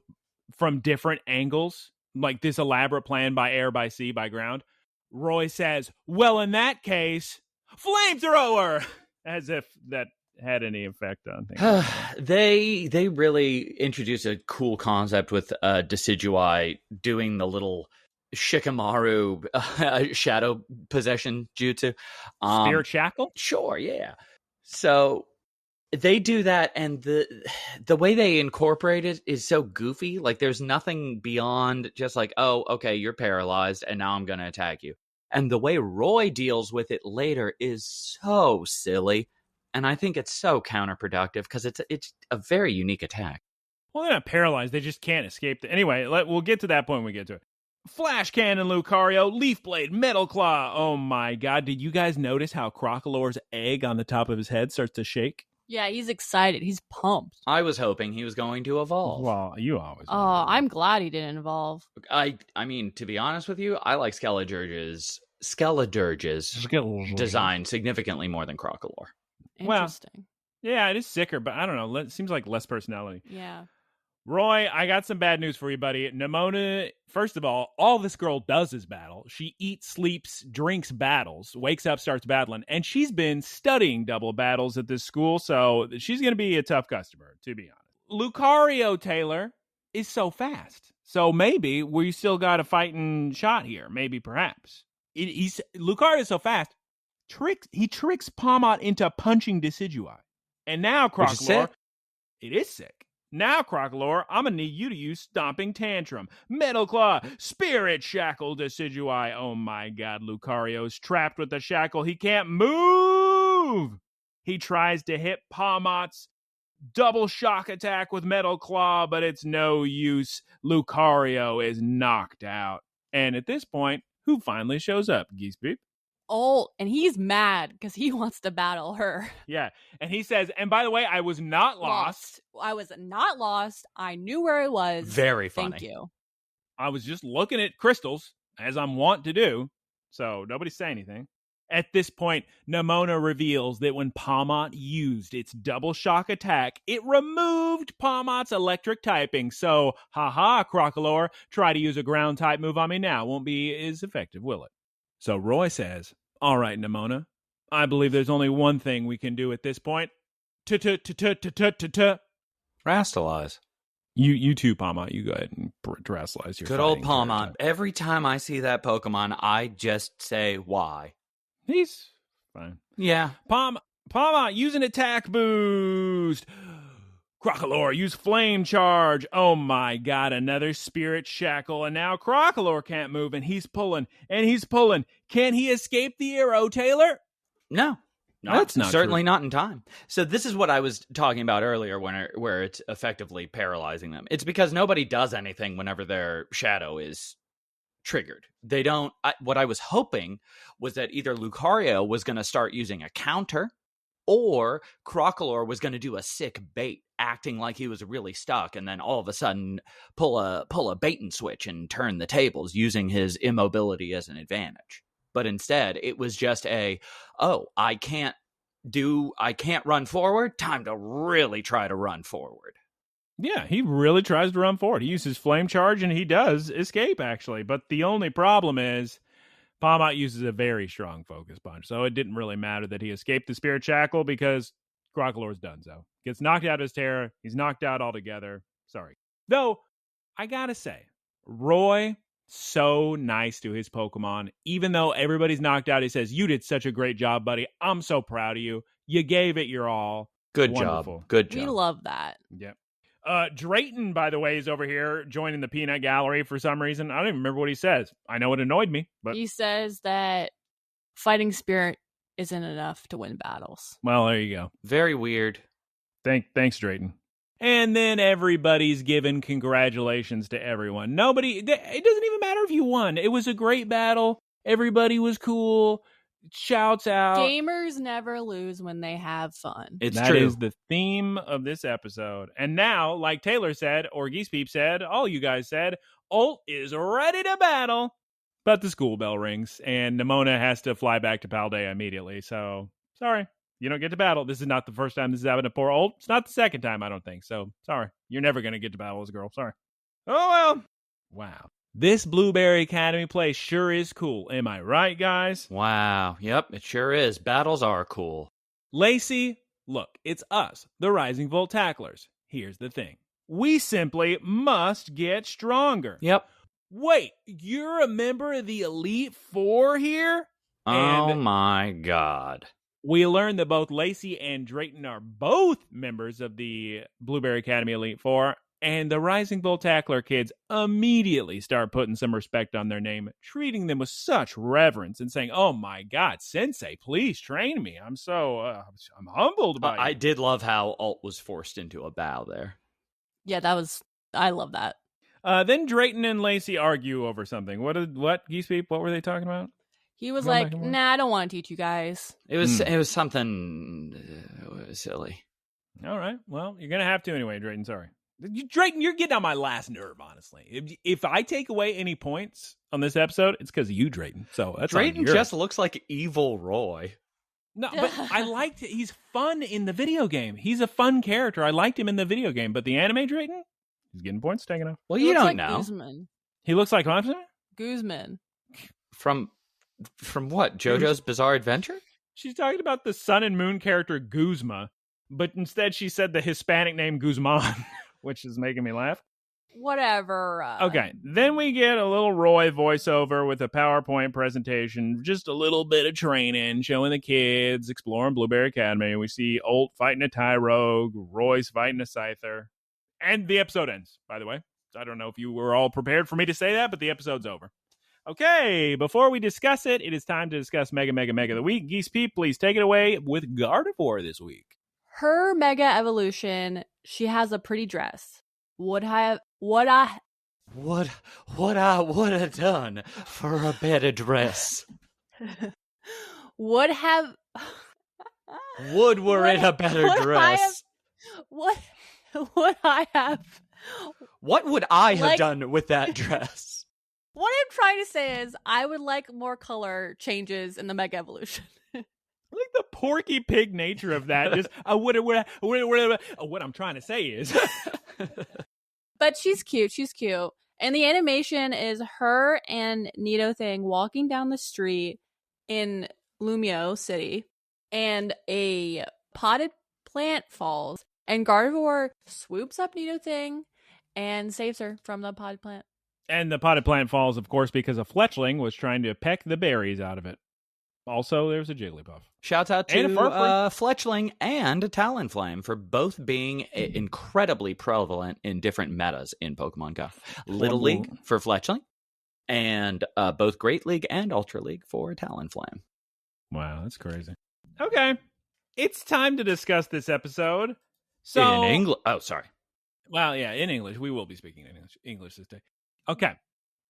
from different angles, like this elaborate plan by air, by sea, by ground, Roy says, well, in that case, flamethrower! As if that had any effect on things.
They really introduced a cool concept with Decidueye doing the little Shikamaru shadow possession jutsu.
Spirit Shackle?
Sure, yeah. So they do that, and the way they incorporate it is so goofy. Like, there's nothing beyond just like, oh, okay, you're paralyzed, and now I'm going to attack you. And the way Roy deals with it later is so silly. And I think it's so counterproductive because it's a very unique attack.
Well, they're not paralyzed. They just can't escape. Anyway, we'll get to that point when we get to it. Flash Cannon Lucario, Leaf Blade, Metal Claw. Oh my God. Did you guys notice how Crocolore's egg on the top of his head starts to shake?
Yeah, he's excited. He's pumped.
I was hoping he was going to evolve.
Well, you always.
Oh, I'm glad he didn't evolve.
I mean, to be honest with you, I like Skeledurge's design significantly more than Crocolore.
Interesting.
Well, yeah, it is sicker, but I don't know. It seems like less personality.
Yeah.
Roy, I got some bad news for you, buddy. Nemona, first of all this girl does is battle. She eats, sleeps, drinks, battles, wakes up, starts battling, and she's been studying double battles at this school, so she's going to be a tough customer, to be honest. Lucario, Taylor, is so fast, so maybe we still got a fighting shot here, maybe, perhaps. Lucario is so fast, he tricks Palmot into punching Decidueye. And now, Crocolore, it is sick. Now, Crocolore, I'm going to need you to use Stomping Tantrum, Metal Claw, Spirit Shackle, Decidueye. Oh my God, Lucario's trapped with the shackle. He can't move. He tries to hit Palmot's double shock attack with Metal Claw, but it's no use. Lucario is knocked out. And at this point, who finally shows up? Geese Peep?
Oh, and he's mad because he wants to battle her.
Yeah, and he says, and by the way, I was not lost.
I was not lost. I knew where I was.
Very funny.
Thank you.
I was just looking at crystals, as I'm wont to do, so nobody say anything. At this point, Nemona reveals that when Palmot used its double shock attack, it removed Palmot's electric typing. So, haha, Crocolore, try to use a ground type move on me now. Won't be as effective, will it? So Roy says, all right, Nemona, I believe there's only one thing we can do at this point.
Rastalize.
You too, Palmot. You go ahead and Terastalize your
good old Palmot. Every time I see that Pokemon, I just say, why?
He's fine.
Yeah.
Palmot, use an attack boost. Crocolore, use Flame Charge. Oh my God, another Spirit Shackle. And now Crocolore can't move, and he's pulling, and he's pulling. Can he escape the arrow, Taylor?
No.
That's not
certainly
true.
Not in time. So this is what I was talking about earlier where it's effectively paralyzing them. It's because nobody does anything whenever their shadow is triggered. They don't. What I was hoping was that either Lucario was going to start using a counter, or Crocolore was going to do a sick bait, acting like he was really stuck, and then all of a sudden pull a bait and switch and turn the tables using his immobility as an advantage. But instead, it was just I can't run forward. Time to really try to run forward.
Yeah, he really tries to run forward. He uses Flame Charge, and he does escape, actually. But the only problem is Palmot uses a very strong Focus Punch, so it didn't really matter that he escaped the Spirit Shackle because Crocolore's done so. Gets knocked out of his Tera. He's knocked out altogether. Sorry. Though, I gotta say, Roy, so nice to his Pokemon. Even though everybody's knocked out, he says, you did such a great job, buddy. I'm so proud of you. You gave it your all.
Good
Wonderful.
job. Good job.
We love that.
Yep. Drayton, by the way, is over here joining the peanut gallery for some reason. I don't even remember what he says. I know it annoyed me, but
he says that fighting spirit isn't enough to win battles.
Well, there you go.
Very weird.
Thanks, Drayton. And then everybody's giving congratulations to everyone. It doesn't even matter if you won. It was a great battle. Everybody was cool. Shouts out.
Gamers never lose when they have fun.
It's
That
true.
is the theme of this episode. And now, like Taylor said, or Geese Peep said, all you guys said, Ult is ready to battle. But the school bell rings, and Nimona has to fly back to Paldea immediately. So, sorry, you don't get to battle. This is not the first time this is happened to poor Ult. It's not the second time, I don't think. So, sorry. You're never going to get to battle as a girl. Sorry. Oh, well. Wow. This Blueberry Academy place sure is cool. Am I right, guys?
Wow. Yep, it sure is. Battles are cool.
Lacey, look, it's us, the Rising Volt Tacklers. Here's the thing. We simply must get stronger.
Yep.
Wait, you're a member of the Elite Four here?
Oh
And
my God.
we learned that both Lacey and Drayton are both members of the Blueberry Academy Elite Four, and the Rising Volt Tackler kids immediately start putting some respect on their name, treating them with such reverence and saying, "Oh my God, Sensei, please train me. I'm I'm humbled by
I
you."
did love how Ult was forced into a bow there.
Yeah, I love that.
Then Drayton and Lacey argue over something. What, Geese Peep? What were they talking about?
He was
Go
like,
back and watch.
nah, I don't want to teach you guys.
It was something silly.
All right. Well, you're going to have to anyway, Drayton. Sorry. Drayton, you're getting on my last nerve, honestly. If I take away any points on this episode, it's because of you, Drayton. So that's
Drayton just looks like evil Roy.
No, but I liked it. He's fun in the video game. He's a fun character. I liked him in the video game. But the anime Drayton, he's getting points taken off.
Well,
He
you
looks
don't
like
know.
Guzman.
He looks like Clemson?
Guzman.
From what? JoJo's Bizarre Adventure?
She's talking about the Sun and Moon character Guzma, but instead she said the Hispanic name Guzman, which is making me laugh.
Whatever.
Okay, then we get a little Roy voiceover with a PowerPoint presentation, just a little bit of training, showing the kids, exploring Blueberry Academy. We see Ult fighting a Tyrogue, Roy's fighting a Scyther, and the episode ends, by the way. I don't know if you were all prepared for me to say that, but the episode's over. Okay, before we discuss it, it is time to discuss Mega of the Week. Geese Peep, please take it away with Gardevoir this week.
Her Mega Evolution, she has a pretty dress. What I
would have done for a better dress?
would have
Would were it a better dress?
What would I have?
What would I have
Like-
done with that dress?
What I'm trying to say is I would like more color changes in the Mega Evolution.
I like the Porky Pig nature of that. Just what I'm trying to say is,
But she's cute. She's cute. And the animation is her and Nido Thing walking down the street in Lumio City, and a potted plant falls, and Gardevoir swoops up Nido Thing and saves her from the potted plant.
and the potted plant falls, of course, because a Fletchling was trying to peck the berries out of it. Also, there's a Jigglypuff.
Shouts out to
And a Farfetch'd.
Fletchling and Talonflame for both being incredibly prevalent in different metas in Pokemon Go. Little League for Fletchling, and both Great League and Ultra League for Talonflame.
Wow, that's crazy. Okay, it's time to discuss this episode. So,
in English. Oh, sorry.
well, yeah, in English. We will be speaking in English this day. Okay,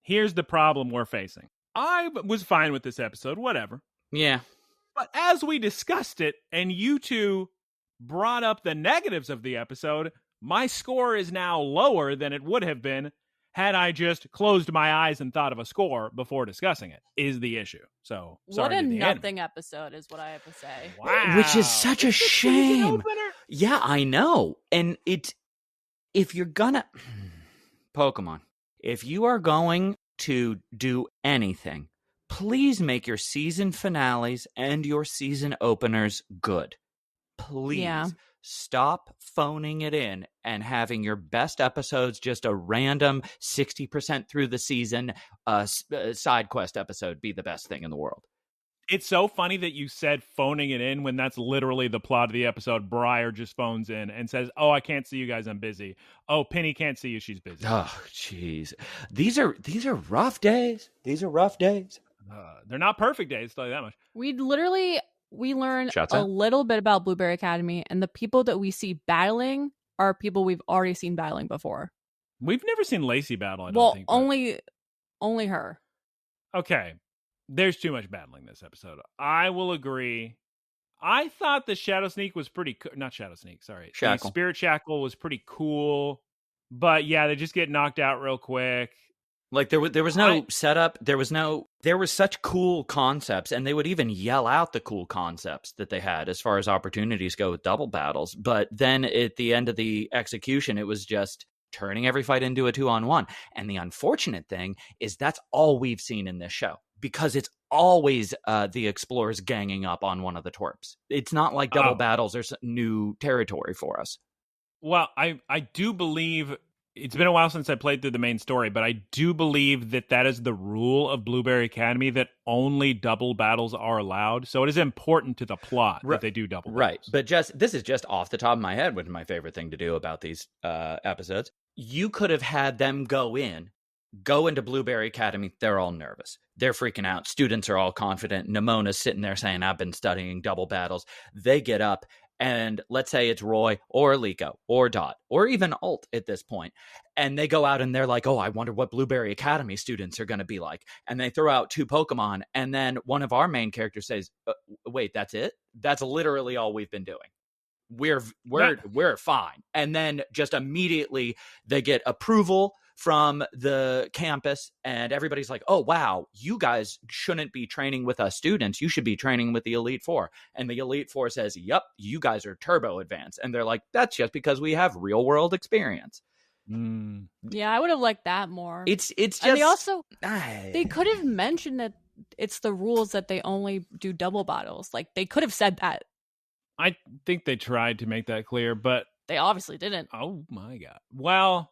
here's the problem we're facing. I was fine with this episode, whatever.
Yeah.
But as we discussed it, and you two brought up the negatives of the episode, my score is now lower than it would have been had I just closed my eyes and thought of a score before discussing it, is the issue. So,
What
sorry
a
to the
nothing episode is what I have to say.
Wow.
Which is such a
It's the season
shame.
opener.
Yeah, I know. And if you're gonna Pokemon, if you are going to do anything, please make your season finales and your season openers good. Please.
Yeah.
Stop phoning it in and having your best episodes just a random 60% through the season side quest episode be the best thing in the world.
It's so funny that you said phoning it in when that's literally the plot of the episode. Briar just phones in and says, "Oh, I can't see you guys. I'm busy. Oh, Penny can't see you. She's busy."
Oh, jeez. These are rough days. These are rough days.
They're not perfect days, I'll tell you that much.
We learn a little bit about Blueberry Academy, and the people that we see battling are people we've already seen battling before.
We've never seen Lacey battle, I don't think.
Only her.
Okay. There's too much battling this episode. I will agree. I thought the Shadow Sneak was pretty not Shadow Sneak, sorry.
Shackle.
The Spirit Shackle was pretty cool. But yeah, they just get knocked out real quick.
Like there was no setup. There were such cool concepts, and they would even yell out the cool concepts that they had as far as opportunities go with double battles. But then at the end of the execution, it was just turning every fight into a 2-on-1. And the unfortunate thing is that's all we've seen in this show, because it's always the explorers ganging up on one of the twerps. It's not like double battles are new territory for us.
Well, I do believe it's been a while since I played through the main story, but I do believe that is the rule of Blueberry Academy, that only double battles are allowed. So it is important to the plot that they do double battles.
Right. But this is just off the top of my head, which is my favorite thing to do about these episodes. You could have had them go into Blueberry Academy. They're all nervous. They're freaking out. Students are all confident. Nemona's sitting there saying, "I've been studying double battles." They get up, and let's say it's Roy or Liko or Dot or even Alt at this point, and they go out and they're like, "Oh, I wonder what Blueberry Academy students are going to be like." And they throw out 2 Pokemon, and then one of our main characters says, "Wait, that's it? That's literally all we've been doing. We're fine." And then just immediately they get approval from the campus, and everybody's like, "Oh wow, you guys shouldn't be training with us students. You should be training with the Elite Four." And the Elite Four says, "Yep, you guys are turbo advanced." And they're like, "That's just because we have real world experience."
Yeah, I would have liked that more.
It's just,
and they could have mentioned that it's the rules that they only do double battles. Like, they could have said that.
I think they tried to make that clear, but
they obviously didn't.
Oh my god! Well,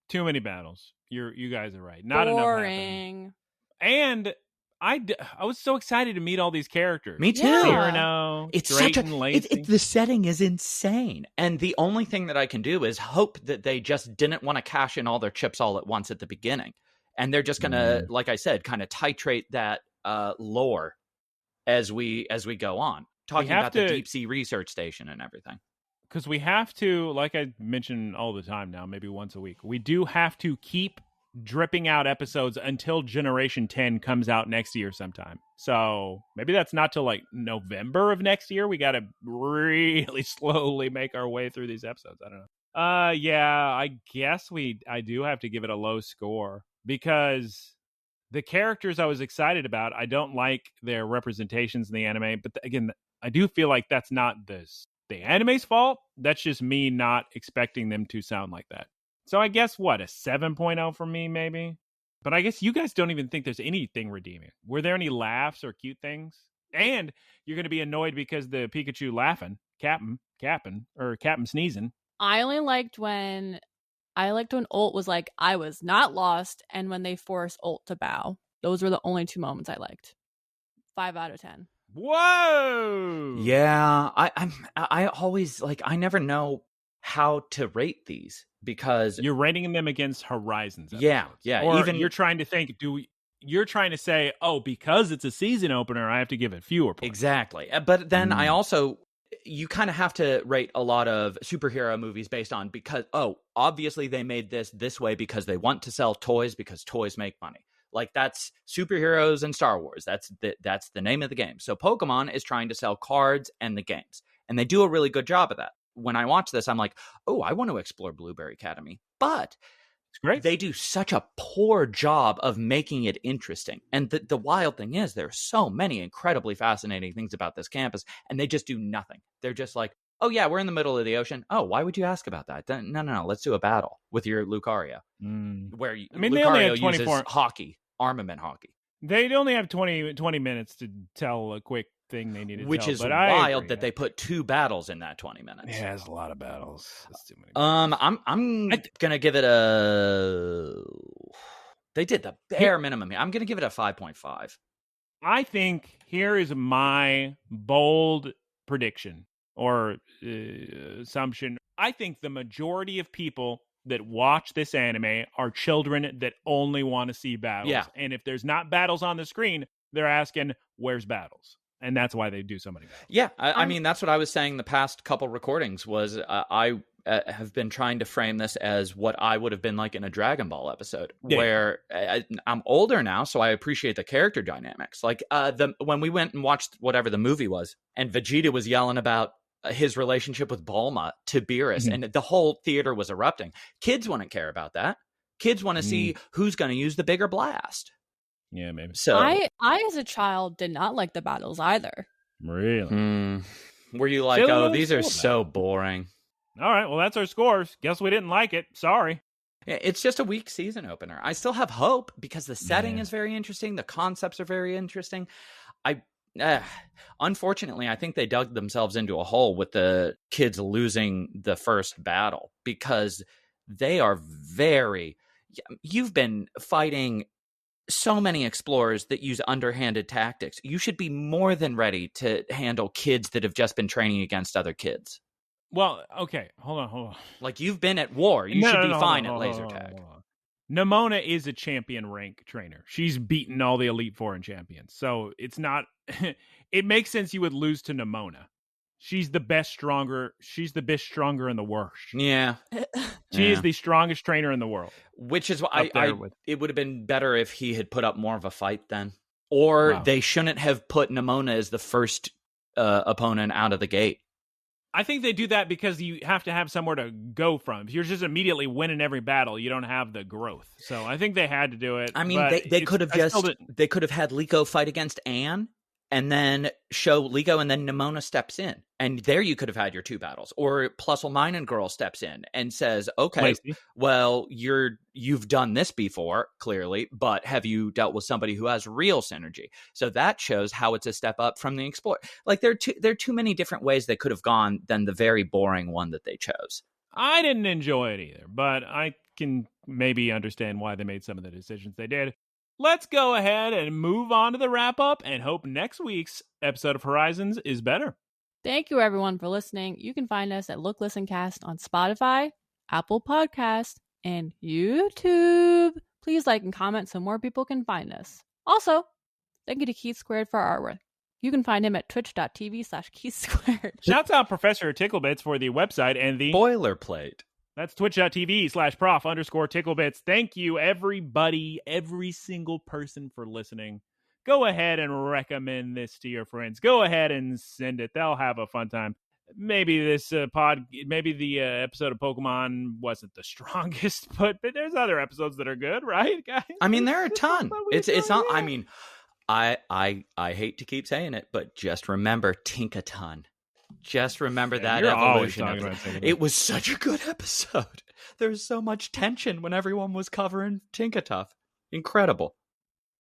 too many battles. You guys are right. Not
boring.
Enough happened. And I was so excited to meet all these characters.
Me too.
Cyrano,
it's
Drayton, Lacey.
The setting is insane. And the only thing that I can do is hope that they just didn't want to cash in all their chips all at once at the beginning. And they're just going to, like I said, kind of titrate that lore as we go on. Talking about the deep sea research station and everything.
Because we have to, like I mention all the time now, maybe once a week, we do have to keep dripping out episodes until Generation 10 comes out next year sometime. So maybe that's not till like November of next year. We got to really slowly make our way through these episodes. I don't know. Yeah, I guess I do have to give it a low score, because the characters I was excited about, I don't like their representations in the anime. But again, I do feel like that's not the anime's fault. That's just me not expecting them to sound like that. So I guess a 7.0 for me, maybe. But I guess you guys don't even think there's anything redeeming. Were there any laughs or cute things? And you're going to be annoyed because the Pikachu laughing, Captain sneezing.
I liked when Ult was like, "I was not lost," and when they forced Ult to bow. Those were the only 2 moments I liked. 5 out of 10.
Whoa!
Yeah, I always I never know how to rate these, because
you're rating them against Horizons
episodes. Yeah.
Or even you're trying to think, you're trying to say, oh, because it's a season opener, I have to give it fewer points.
Exactly. But then I also, you kind of have to rate a lot of superhero movies based on, because obviously they made this way because they want to sell toys, because toys make money. Like, that's superheroes and Star Wars. That's the name of the game. So Pokemon is trying to sell cards and the games, and they do a really good job of that. When I watch this, I'm like, oh, I want to explore Blueberry Academy. But
it's great.
They do such a poor job of making it interesting. And the wild thing is, there are so many incredibly fascinating things about this campus, and they just do nothing. They're just like, oh yeah, we're in the middle of the ocean. Oh, why would you ask about that? No, let's do a battle with your Lucario. Where Lucario uses hockey. Armament hockey.
They only have 20 minutes to tell a quick thing they need to
Which
tell.
Which is wild that they put 2 battles in that 20 minutes.
Yeah, it's a lot of battles. That's too many
battles. I'm gonna give it a. They did the bare minimum here. I'm gonna give it a 5.5.
I think here is my bold prediction or assumption. I think the majority of people that watch this anime are children that only want to see battles.
Yeah.
And if there's not battles on the screen, they're asking, where's battles? And that's why they do so many battles.
Yeah, I mean, that's what I was saying the past couple recordings was I have been trying to frame this as what I would have been like in a Dragon Ball episode, where I'm older now, so I appreciate the character dynamics. Like when we went and watched whatever the movie was, and Vegeta was yelling about his relationship with Bulma to Beerus, and the whole theater was erupting. Kids wouldn't care about that. Kids want to see who's going to use the bigger blast.
Yeah, maybe.
So
I as a child did not like the battles either.
Really?
Were you like, oh, these are so boring?
All right, well, that's our scores. Guess we didn't like it. Sorry.
It's just a weak season opener. I still have hope because the setting is very interesting. The concepts are very interesting. Unfortunately, I think they dug themselves into a hole with the kids losing the first battle because they are you've been fighting so many explorers that use underhanded tactics. You should be more than ready to handle kids that have just been training against other kids.
Well, okay, hold on.
Like, you've been at war. You should be fine at laser tag.
Nemona is a champion rank trainer. She's beaten all the Elite Four and champions. So it's not... it makes sense you would lose to Nemona. She's the best stronger. She's the best stronger in the worst.
Yeah.
She is the strongest trainer in the world.
Which is why it would have been better if he had put up more of a fight then. Or they shouldn't have put Nemona as the first opponent out of the gate.
I think they do that because you have to have somewhere to go from. If you're just immediately winning every battle, you don't have the growth. So I think they had to do it.
I mean, they could have they could have had Liko fight against Anne and then show Liko and then Nemona steps in. And there you could have had your two battles. Or Plusle Girl steps in and says, okay, well, you've done this before, clearly, but have you dealt with somebody who has real synergy? So that shows how it's a step up from the Explorer. Like, there are too many different ways they could have gone than the very boring one that they chose.
I didn't enjoy it either, but I can maybe understand why they made some of the decisions they did. Let's go ahead and move on to the wrap-up and hope next week's episode of Horizons is better.
Thank you, everyone, for listening. You can find us at Look, Listen, Cast on Spotify, Apple Podcasts, and YouTube. Please like and comment so more people can find us. Also, thank you to Keith Squared for our artwork. You can find him at twitch.tv/Keith Squared.
Shouts out Professor Ticklebits for the website and the
boilerplate.
That's twitch.tv/prof_ticklebits. Thank you, everybody, every single person for listening. Go ahead and recommend this to your friends. Go ahead and send it. They'll have a fun time. Maybe this maybe the episode of Pokemon wasn't the strongest, but there's other episodes that are good, right, guys?
I mean, there are a ton. It's not. I mean, I hate to keep saying it, but just remember Tinkaton. Just remember that evolution. It was such a good episode. There was so much tension when everyone was covering Tinkatuff. Incredible.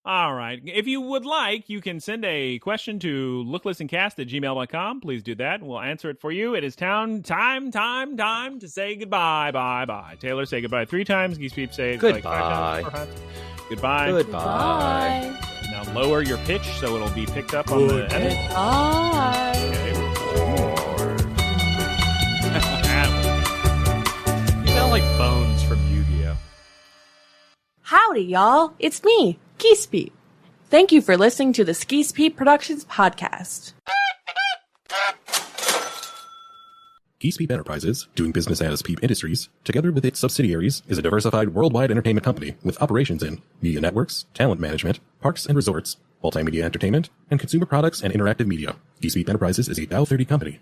All right. If you would like, you can send a question to looklistencast@gmail.com. Please do that. We'll answer it for you. It is time to say goodbye. Bye. Taylor, say goodbye 3 times. Geese Peep, say
goodbye.
Like 5 times. Goodbye.
Goodbye.
Now lower your pitch so it'll be picked up on the edit.
Bye.
Okay.
You sound like Bones from Yu-Gi-Oh!
Howdy, y'all. It's me, Geese Peep. Thank you for listening to the Geese Peep Productions podcast.
Geese Peep Enterprises, doing business as Peep Industries, together with its subsidiaries, is a diversified worldwide entertainment company with operations in media networks, talent management, parks and resorts, multimedia entertainment, and consumer products and interactive media. Geese Peep Enterprises is a Dow 30 company